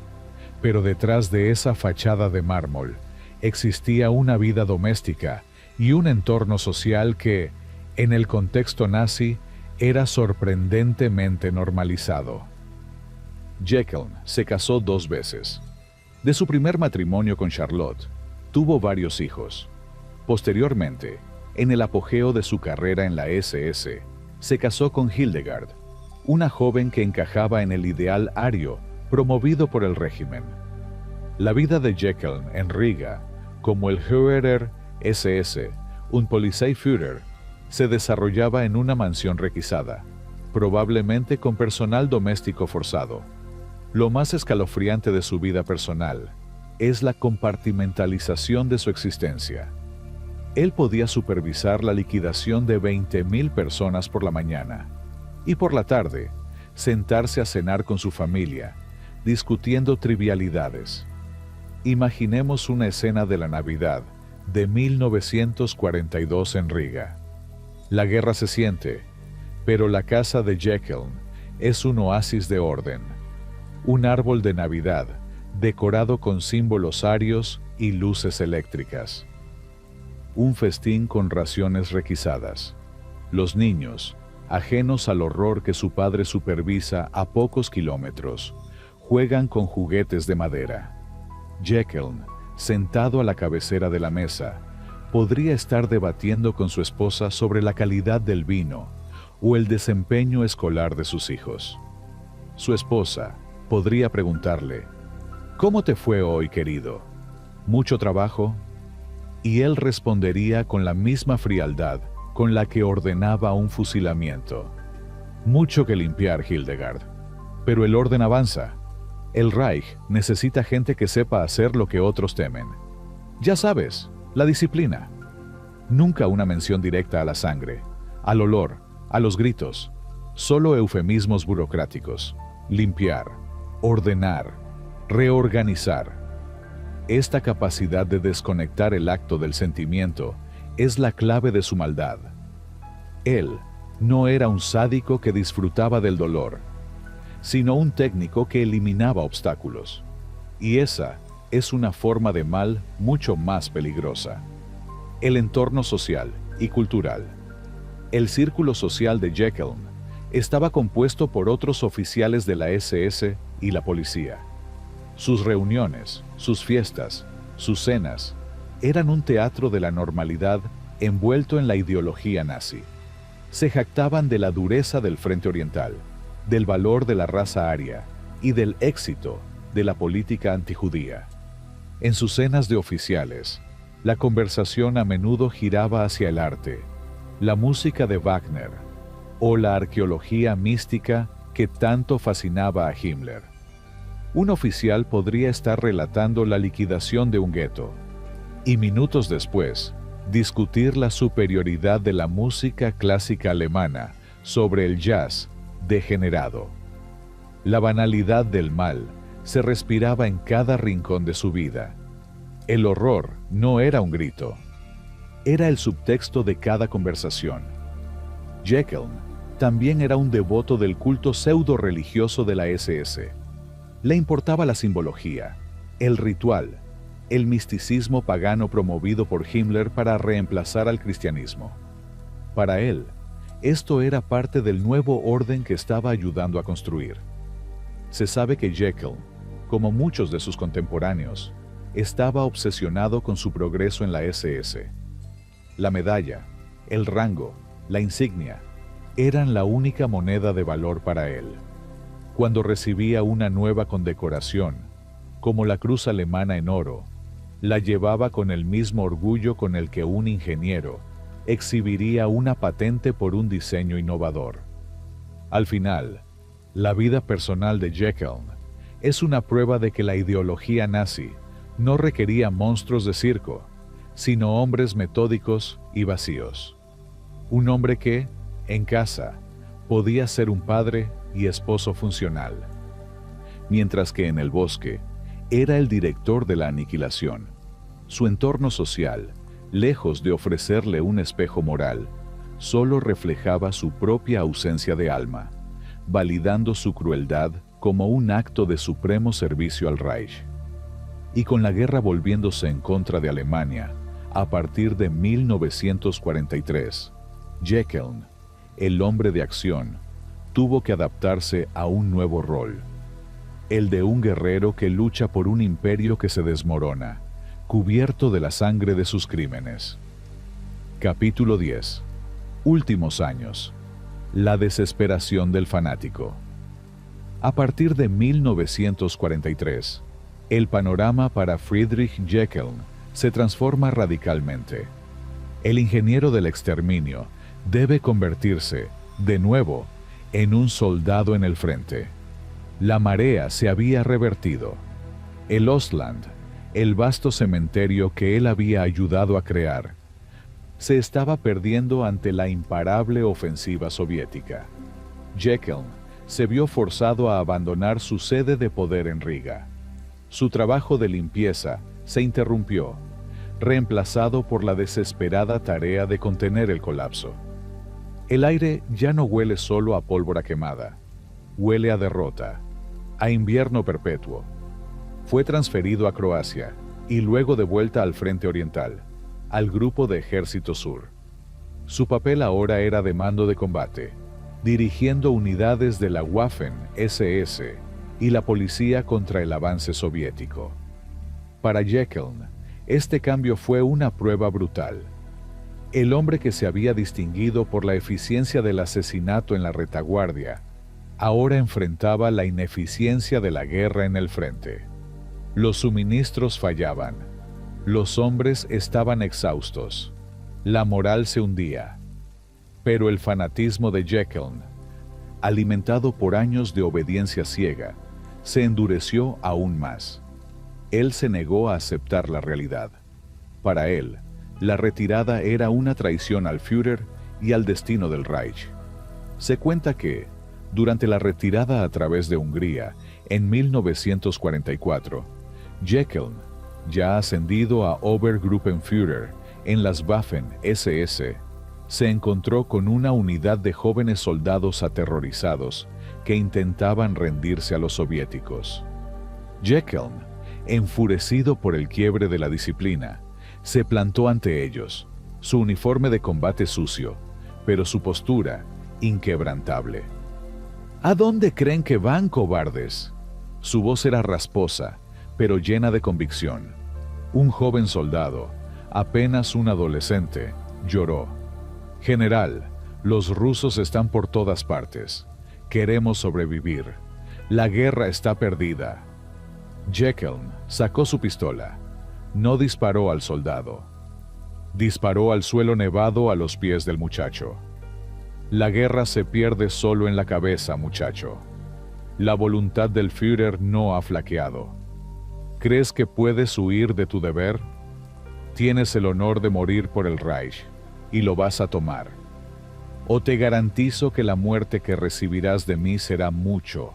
Pero detrás de esa fachada de mármol existía una vida doméstica y un entorno social que, en el contexto nazi, era sorprendentemente normalizado. Jekyll se casó 2 veces. De su primer matrimonio con Charlotte, tuvo varios hijos. Posteriormente, en el apogeo de su carrera en la SS, se casó con Hildegard, una joven que encajaba en el ideal ario promovido por el régimen. La vida de Jekyll en Riga, como el Führer SS, un Polizeiführer, se desarrollaba en una mansión requisada, probablemente con personal doméstico forzado. Lo más escalofriante de su vida personal es la compartimentalización de su existencia. Él podía supervisar la liquidación de 20.000 personas por la mañana y por la tarde sentarse a cenar con su familia, discutiendo trivialidades. Imaginemos una escena de la Navidad de 1942 en Riga. La guerra se siente, pero la casa de Jekyll es un oasis de orden. Un árbol de Navidad decorado con símbolos arios y luces eléctricas. Un festín con raciones requisadas. Los niños, ajenos al horror que su padre supervisa a pocos kilómetros, juegan con juguetes de madera. Jekyll, sentado a la cabecera de la mesa, podría estar debatiendo con su esposa sobre la calidad del vino o el desempeño escolar de sus hijos. Su esposa podría preguntarle: ¿cómo te fue hoy, querido? ¿Mucho trabajo? Y él respondería con la misma frialdad con la que ordenaba un fusilamiento: mucho que limpiar, Hildegard. Pero el orden avanza. El Reich necesita gente que sepa hacer lo que otros temen. Ya sabes, la disciplina. Nunca una mención directa a la sangre, al olor, a los gritos. Solo eufemismos burocráticos. Limpiar, ordenar, reorganizar. Esta capacidad de desconectar el acto del sentimiento es la clave de su maldad. Él no era un sádico que disfrutaba del dolor, sino un técnico que eliminaba obstáculos. Y esa es una forma de mal mucho más peligrosa. El entorno social y cultural. El círculo social de Jekyll estaba compuesto por otros oficiales de la SS y la policía. Sus reuniones, sus fiestas, sus cenas, eran un teatro de la normalidad envuelto en la ideología nazi. Se jactaban de la dureza del Frente Oriental, del valor de la raza aria y del éxito de la política antijudía. En sus cenas de oficiales, la conversación a menudo giraba hacia el arte, la música de Wagner o la arqueología mística que tanto fascinaba a Himmler. Un oficial podría estar relatando la liquidación de un gueto y minutos después discutir la superioridad de la música clásica alemana sobre el jazz degenerado. La banalidad del mal se respiraba en cada rincón de su vida. El horror no era un grito, era el subtexto de cada conversación. Jekyll también era un devoto del culto pseudo-religioso de la SS. Le importaba la simbología, el ritual, el misticismo pagano promovido por Himmler para reemplazar al cristianismo. Para él, esto era parte del nuevo orden que estaba ayudando a construir. Se sabe que Jekyll, como muchos de sus contemporáneos, estaba obsesionado con su progreso en la SS. La medalla, el rango, la insignia, eran la única moneda de valor para él. Cuando recibía una nueva condecoración, como la Cruz Alemana en oro, La llevaba con el mismo orgullo con el que un ingeniero exhibiría una patente por un diseño innovador. Al final, la vida personal de Jekyll es una prueba de que la ideología nazi no requería monstruos de circo, sino hombres metódicos y vacíos. Un hombre que, en casa, podía ser un padre y esposo funcional, mientras que en el bosque era el director de la aniquilación. Su entorno social, lejos de ofrecerle un espejo moral, solo reflejaba su propia ausencia de alma, validando su crueldad como un acto de supremo servicio al Reich. Y con la guerra volviéndose en contra de Alemania, a partir de 1943, Jekyll, el hombre de acción, tuvo que adaptarse a un nuevo rol, el de un guerrero que lucha por un imperio que se desmorona, cubierto de la sangre de sus crímenes. Capítulo 10. Últimos años. La desesperación del fanático. A partir de 1943, el panorama para Friedrich Jekyll se transforma radicalmente. El ingeniero del exterminio debe convertirse, de nuevo, en un soldado en el frente. La marea se había revertido. El Ostland, el vasto cementerio que él había ayudado a crear, se estaba perdiendo ante la imparable ofensiva soviética. Jekyll se vio forzado a abandonar su sede de poder en Riga. Su trabajo de limpieza se interrumpió, reemplazado por la desesperada tarea de contener el colapso. El aire ya no huele solo a pólvora quemada, huele a derrota, a invierno perpetuo. Fue transferido a Croacia y luego de vuelta al Frente Oriental, al Grupo de Ejército Sur. Su papel ahora era de mando de combate, dirigiendo unidades de la Waffen-SS y la policía contra el avance soviético. Para Jekyll, este cambio fue una prueba brutal. El hombre que se había distinguido por la eficiencia del asesinato en la retaguardia, ahora enfrentaba la ineficiencia de la guerra en el frente. Los suministros fallaban, los hombres estaban exhaustos, la moral se hundía. Pero el fanatismo de Jekyll, alimentado por años de obediencia ciega, se endureció aún más. Él se negó a aceptar la realidad. Para él, la retirada era una traición al Führer y al destino del Reich. Se cuenta que, durante la retirada a través de Hungría, en 1944, Jekyll, ya ascendido a Obergruppenführer en las Waffen-SS, se encontró con una unidad de jóvenes soldados aterrorizados que intentaban rendirse a los soviéticos. Jekyll, enfurecido por el quiebre de la disciplina, se plantó ante ellos, su uniforme de combate sucio, pero su postura inquebrantable. ¿A dónde creen que van, cobardes? Su voz era rasposa, pero llena de convicción. Un joven soldado, apenas un adolescente, lloró. General, los rusos están por todas partes. Queremos sobrevivir. La guerra está perdida. Jekyll sacó su pistola. No disparó al soldado. Disparó al suelo nevado a los pies del muchacho. La guerra se pierde solo en la cabeza, muchacho. La voluntad del Führer no ha flaqueado. ¿Crees que puedes huir de tu deber? Tienes el honor de morir por el Reich, y lo vas a tomar. O te garantizo que la muerte que recibirás de mí será mucho,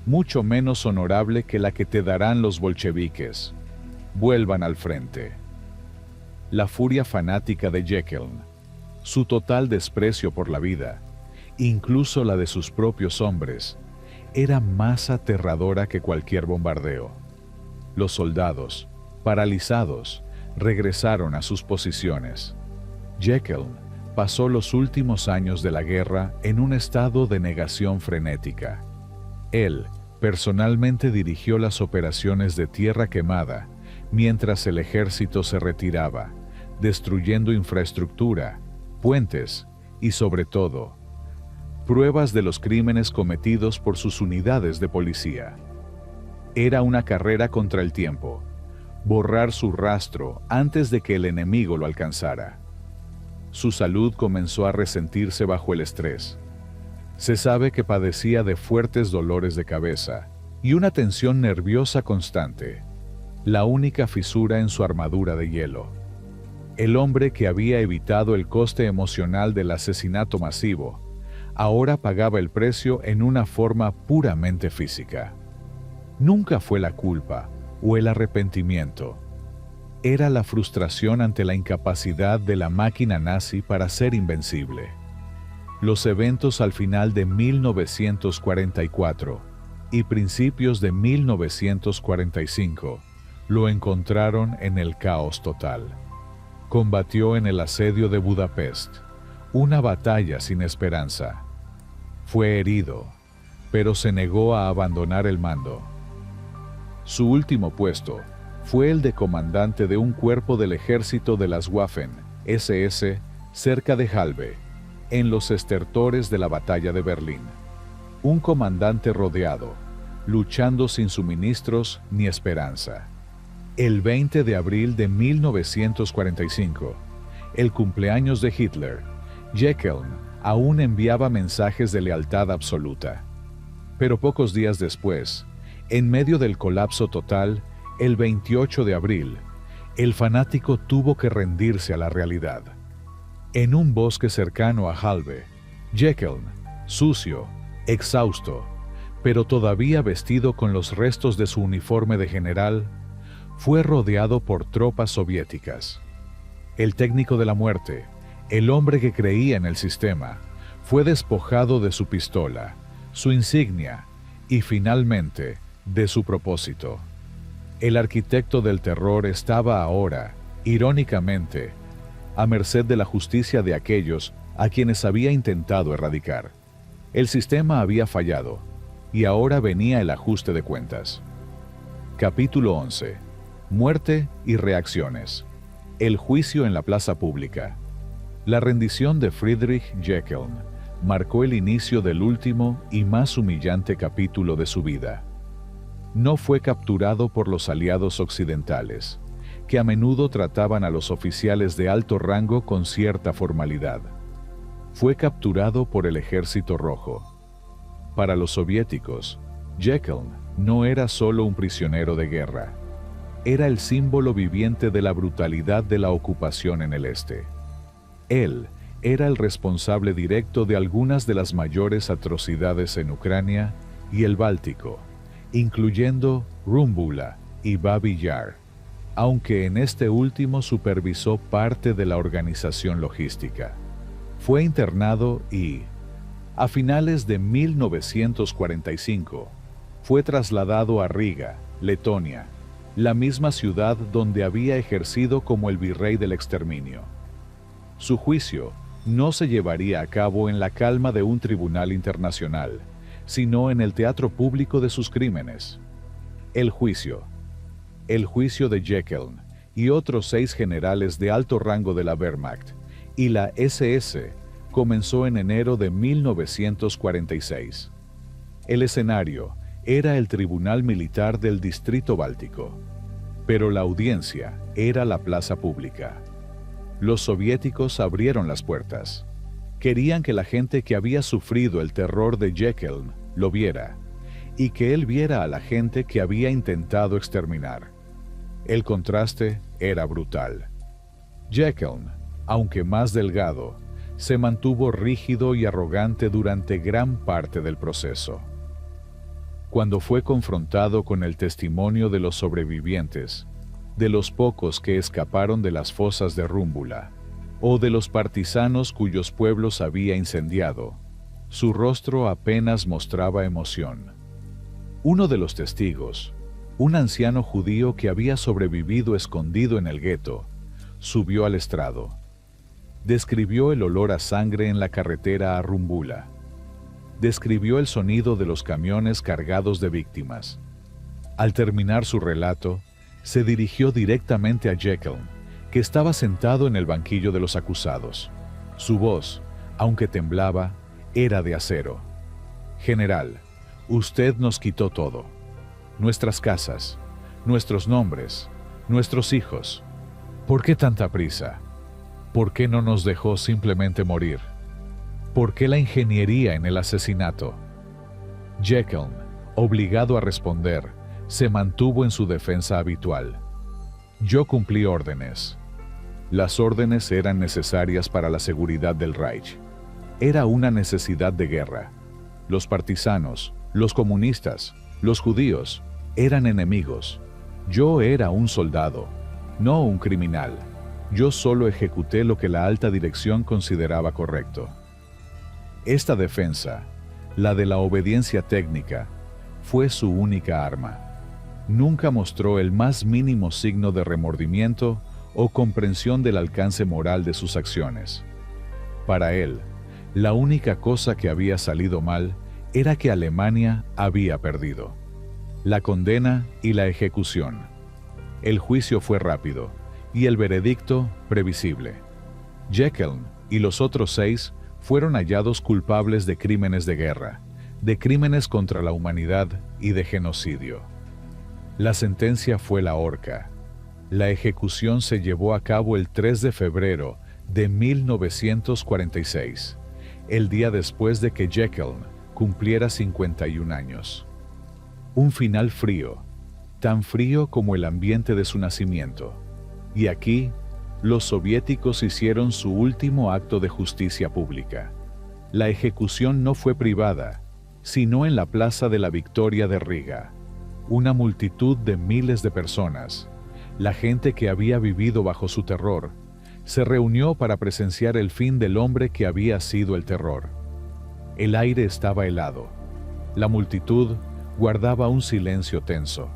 mucho menos honorable que la que te darán los bolcheviques. Vuelvan al frente. La furia fanática de Jekyll, su total desprecio por la vida, incluso la de sus propios hombres, era más aterradora que cualquier bombardeo. Los soldados, paralizados, regresaron a sus posiciones. Jekyll pasó los últimos años de la guerra en un estado de negación frenética. Él personalmente dirigió las operaciones de tierra quemada mientras el ejército se retiraba, destruyendo infraestructura, puentes y, sobre todo, pruebas de los crímenes cometidos por sus unidades de policía. Era una carrera contra el tiempo, borrar su rastro antes de que el enemigo lo alcanzara. Su salud comenzó a resentirse bajo el estrés. Se sabe que padecía de fuertes dolores de cabeza y una tensión nerviosa constante, la única fisura en su armadura de hielo. El hombre que había evitado el coste emocional del asesinato masivo, ahora pagaba el precio en una forma puramente física. Nunca fue la culpa o el arrepentimiento. Era la frustración ante la incapacidad de la máquina nazi para ser invencible. Los eventos al final de 1944 y principios de 1945 lo encontraron en el caos total. Combatió en el asedio de Budapest, una batalla sin esperanza. Fue herido, pero se negó a abandonar el mando. Su último puesto fue el de comandante de un cuerpo del ejército de las Waffen SS cerca de Halbe, en los estertores de la batalla de Berlín. Un comandante rodeado, luchando sin suministros ni esperanza. El 20 de abril de 1945, el cumpleaños de Hitler, Jekyll aún enviaba mensajes de lealtad absoluta. Pero pocos días después, en medio del colapso total, el 28 de abril, el fanático tuvo que rendirse a la realidad. En un bosque cercano a Halbe, Jekyll, sucio, exhausto, pero todavía vestido con los restos de su uniforme de general, fue rodeado por tropas soviéticas. El técnico de la muerte, el hombre que creía en el sistema, fue despojado de su pistola, su insignia y finalmente de su propósito. El arquitecto del terror estaba ahora, irónicamente, a merced de la justicia de aquellos a quienes había intentado erradicar. El sistema había fallado, y ahora venía el ajuste de cuentas. Capítulo 11. Muerte y reacciones. El juicio en la plaza pública. La rendición de Friedrich Jekyll marcó el inicio del último y más humillante capítulo de su vida. No fue capturado por los aliados occidentales, que a menudo trataban a los oficiales de alto rango con cierta formalidad. Fue capturado por el Ejército Rojo. Para los soviéticos, Jekyll no era solo un prisionero de guerra. Era el símbolo viviente de la brutalidad de la ocupación en el este. Él era el responsable directo de algunas de las mayores atrocidades en Ucrania y el Báltico, incluyendo Rumbula y Babi Yar, aunque en este último supervisó parte de la organización logística. Fue internado y, a finales de 1945, fue trasladado a Riga, Letonia, la misma ciudad donde había ejercido como el virrey del exterminio. Su juicio no se llevaría a cabo en la calma de un tribunal internacional, sino en el teatro público de sus crímenes. El juicio de Jekyll y otros 6 generales de alto rango de la Wehrmacht y la SS comenzó en enero de 1946. El escenario era el Tribunal Militar del Distrito Báltico, pero la audiencia era la plaza pública. Los soviéticos abrieron las puertas. Querían que la gente que había sufrido el terror de Jekyll lo viera, y que él viera a la gente que había intentado exterminar. El contraste era brutal. Jekyll, aunque más delgado, se mantuvo rígido y arrogante durante gran parte del proceso. Cuando fue confrontado con el testimonio de los sobrevivientes, de los pocos que escaparon de las fosas de Rúmbula, o de los partisanos cuyos pueblos había incendiado, su rostro apenas mostraba emoción. Uno de los testigos, un anciano judío que había sobrevivido escondido en el gueto, subió al estrado. Describió el olor a sangre en la carretera a Rúmbula. Describió el sonido de los camiones cargados de víctimas. Al terminar su relato, se dirigió directamente a Jekyll, que estaba sentado en el banquillo de los acusados. Su voz, aunque temblaba, era de acero. «General, usted nos quitó todo. Nuestras casas, nuestros nombres, nuestros hijos. ¿Por qué tanta prisa? ¿Por qué no nos dejó simplemente morir? ¿Por qué la ingeniería en el asesinato? Jekyll, obligado a responder, se mantuvo en su defensa habitual. Yo cumplí órdenes. Las órdenes eran necesarias para la seguridad del Reich. Era una necesidad de guerra. Los partisanos, los comunistas, los judíos, eran enemigos. Yo era un soldado, no un criminal. Yo solo ejecuté lo que la alta dirección consideraba correcto. Esta defensa, la de la obediencia técnica, fue su única arma. Nunca mostró el más mínimo signo de remordimiento o comprensión del alcance moral de sus acciones. Para él, la única cosa que había salido mal era que Alemania había perdido. La condena y la ejecución. El juicio fue rápido y el veredicto previsible. Jekyll y los otros 6 fueron hallados culpables de crímenes de guerra, de crímenes contra la humanidad y de genocidio. La sentencia fue la horca. La ejecución se llevó a cabo el 3 de febrero de 1946, el día después de que Jekyll cumpliera 51 años. Un final frío, tan frío como el ambiente de su nacimiento. Y aquí, los soviéticos hicieron su último acto de justicia pública. La ejecución no fue privada, sino en la Plaza de la Victoria de Riga. Una multitud de miles de personas, la gente que había vivido bajo su terror, se reunió para presenciar el fin del hombre que había sido el terror. El aire estaba helado. La multitud guardaba un silencio tenso.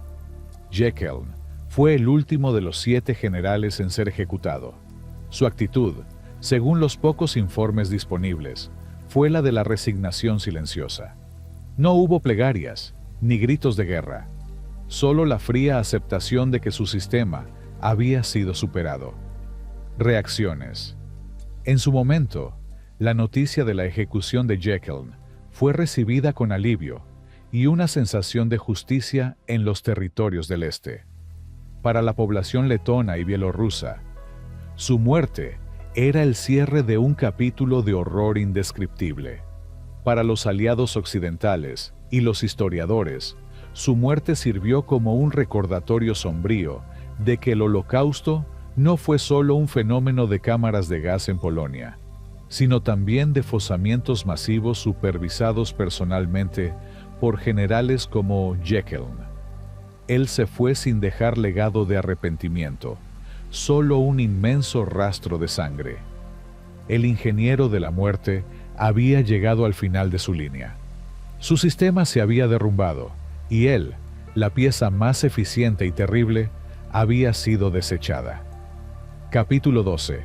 Jekyll fue el último de los 7 generales en ser ejecutado. Su actitud, según los pocos informes disponibles, fue la de la resignación silenciosa. No hubo plegarias, ni gritos de guerra. Solo la fría aceptación de que su sistema había sido superado. Reacciones. En su momento, la noticia de la ejecución de Jekyll fue recibida con alivio y una sensación de justicia en los territorios del este. Para la población letona y bielorrusa, su muerte era el cierre de un capítulo de horror indescriptible. Para los aliados occidentales y los historiadores, su muerte sirvió como un recordatorio sombrío de que el Holocausto no fue solo un fenómeno de cámaras de gas en Polonia, sino también de fosamientos masivos supervisados personalmente por generales como Jekyll. Él se fue sin dejar legado de arrepentimiento, solo un inmenso rastro de sangre. El ingeniero de la muerte había llegado al final de su línea. Su sistema se había derrumbado, y él, la pieza más eficiente y terrible, había sido desechada. Capítulo 12.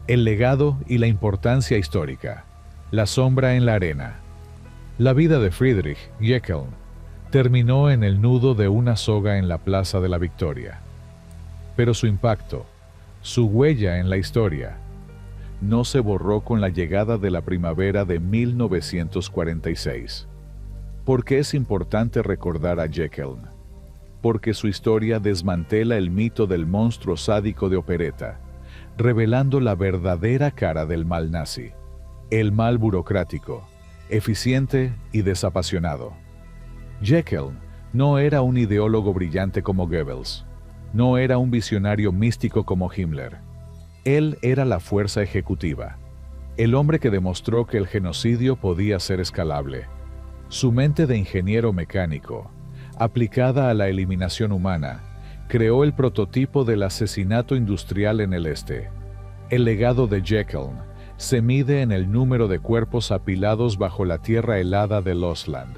El legado y la importancia histórica. La sombra en la arena. La vida de Friedrich Jekyll terminó en el nudo de una soga en la Plaza de la Victoria. Pero su impacto, su huella en la historia, no se borró con la llegada de la primavera de 1946. ¿Por qué es importante recordar a Jekyll? Porque su historia desmantela el mito del monstruo sádico de opereta, revelando la verdadera cara del mal nazi, el mal burocrático, eficiente y desapasionado. Jekyll no era un ideólogo brillante como Goebbels, no era un visionario místico como Himmler. Él era la fuerza ejecutiva, el hombre que demostró que el genocidio podía ser escalable. Su mente de ingeniero mecánico, aplicada a la eliminación humana, creó el prototipo del asesinato industrial en el este. El legado de Jekyll se mide en el número de cuerpos apilados bajo la tierra helada del Ostland.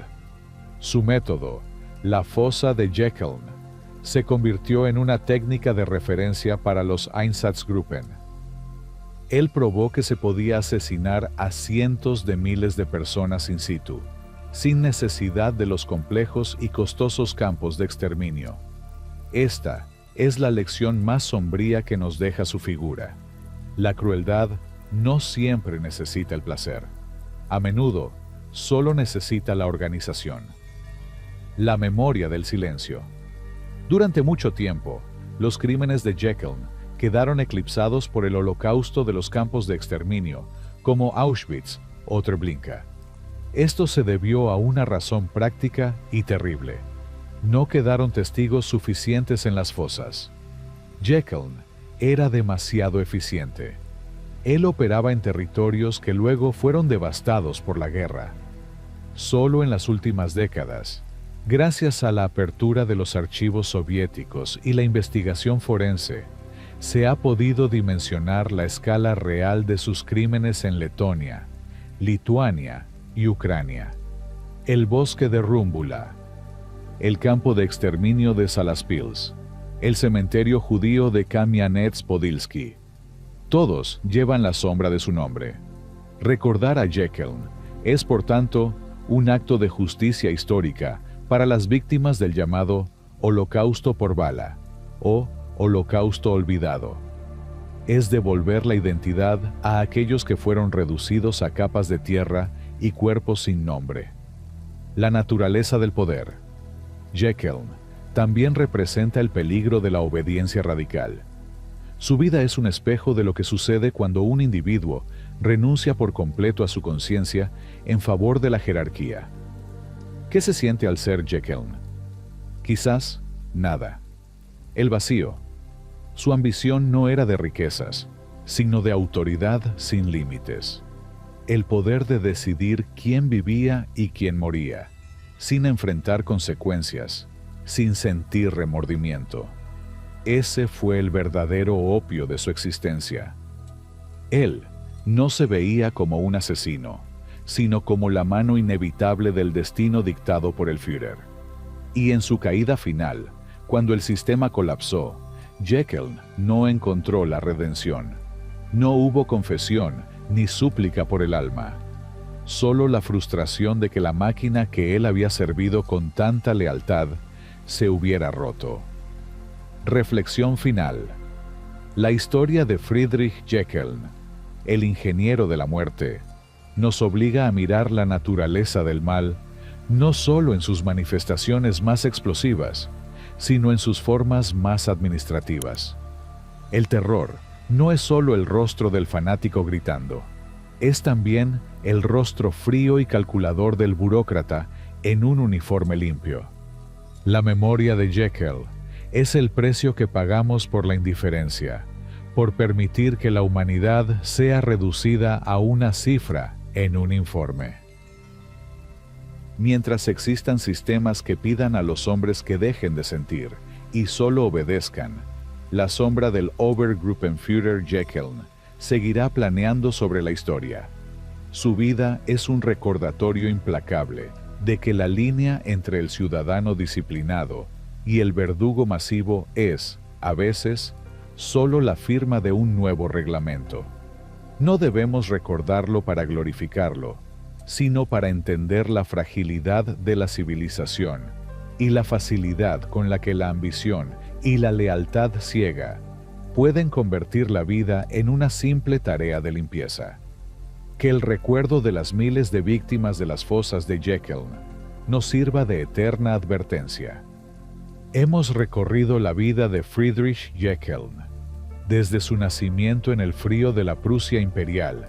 Su método, la fosa de Jekyll, se convirtió en una técnica de referencia para los Einsatzgruppen. Él probó que se podía asesinar a cientos de miles de personas in situ, sin necesidad de los complejos y costosos campos de exterminio. Esta es la lección más sombría que nos deja su figura. La crueldad no siempre necesita el placer. A menudo, solo necesita la organización. La memoria del silencio. Durante mucho tiempo, Los crímenes de Jekyll quedaron eclipsados por el holocausto de los campos de exterminio, como Auschwitz o Treblinka. Esto se debió a una razón práctica y terrible. No quedaron testigos suficientes en las fosas. Jekyll era demasiado eficiente. Él operaba en territorios que luego fueron devastados por la guerra. Solo en las últimas décadas, gracias a la apertura de los archivos soviéticos y la investigación forense, se ha podido dimensionar la escala real de sus crímenes en Letonia, Lituania y Ucrania. El bosque de Rúmbula, el campo de exterminio de Salaspils, el cementerio judío de Kamianets-Podilsky. Todos llevan la sombra de su nombre. Recordar a Jekyll es, por tanto, un acto de justicia histórica para las víctimas del llamado Holocausto por bala o Holocausto olvidado. Es devolver la identidad a aquellos que fueron reducidos a capas de tierra y cuerpos sin nombre. La naturaleza del poder. Jekyll también representa el peligro de la obediencia radical. Su vida es un espejo de lo que sucede cuando un individuo renuncia por completo a su conciencia en favor de la jerarquía. ¿Qué se siente al ser Jekyll? Quizás nada. El vacío. Su ambición no era de riquezas, sino de autoridad sin límites. El poder de decidir quién vivía y quién moría, sin enfrentar consecuencias, sin sentir remordimiento. Ese fue el verdadero opio de su existencia. Él no se veía como un asesino, sino como la mano inevitable del destino dictado por el Führer. Y en su caída final, cuando el sistema colapsó, Jekyll no encontró la redención. No hubo confesión ni súplica por el alma. Solo la frustración de que la máquina que él había servido con tanta lealtad se hubiera roto. Reflexión final. La historia de Friedrich Jekyll, el ingeniero de la muerte, nos obliga a mirar la naturaleza del mal, no solo en sus manifestaciones más explosivas, sino en sus formas más administrativas. El terror no es solo el rostro del fanático gritando, es también el rostro frío y calculador del burócrata en un uniforme limpio. La memoria de Jekyll es el precio que pagamos por la indiferencia, por permitir que la humanidad sea reducida a una cifra en un informe. Mientras existan sistemas que pidan a los hombres que dejen de sentir y solo obedezcan, la sombra del Obergruppenführer Jekyll seguirá planeando sobre la historia. Su vida es un recordatorio implacable de que la línea entre el ciudadano disciplinado y el verdugo masivo es, a veces, solo la firma de un nuevo reglamento. No debemos recordarlo para glorificarlo, sino para entender la fragilidad de la civilización y la facilidad con la que la ambición y la lealtad ciega pueden convertir la vida en una simple tarea de limpieza. Que el recuerdo de las miles de víctimas de las fosas de Jekyll nos sirva de eterna advertencia. Hemos recorrido la vida de Friedrich Jekyll, desde su nacimiento en el frío de la Prusia imperial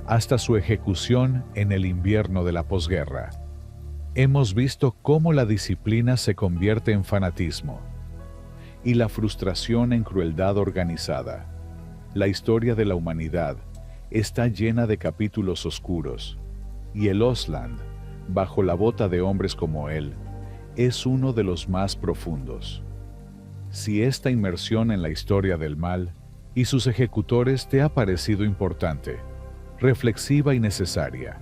hasta su ejecución en el invierno de la posguerra. Hemos visto cómo la disciplina se convierte en fanatismo y la frustración en crueldad organizada. La historia de la humanidad está llena de capítulos oscuros, y el Ostland, bajo la bota de hombres como él, es uno de los más profundos. Si esta inmersión en la historia del mal y sus ejecutores te ha parecido importante, reflexiva y necesaria,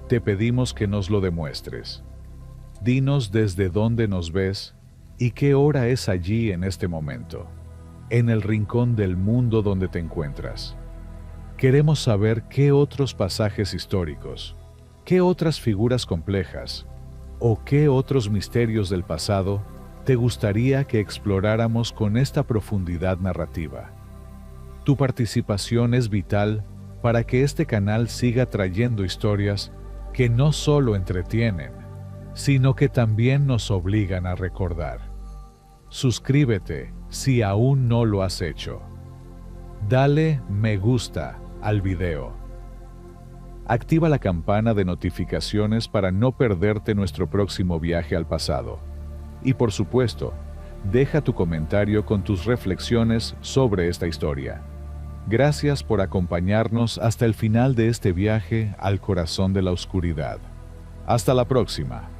te pedimos que nos lo demuestres. Dinos desde dónde nos ves y qué hora es allí en este momento, en el rincón del mundo donde te encuentras. Queremos saber qué otros pasajes históricos, qué otras figuras complejas o qué otros misterios del pasado te gustaría que exploráramos con esta profundidad narrativa. Tu participación es vital para que este canal siga trayendo historias que no solo entretienen, sino que también nos obligan a recordar. Suscríbete si aún no lo has hecho. Dale me gusta al video. Activa la campana de notificaciones para no perderte nuestro próximo viaje al pasado. Y por supuesto, deja tu comentario con tus reflexiones sobre esta historia. Gracias por acompañarnos hasta el final de este viaje al corazón de la oscuridad. Hasta la próxima.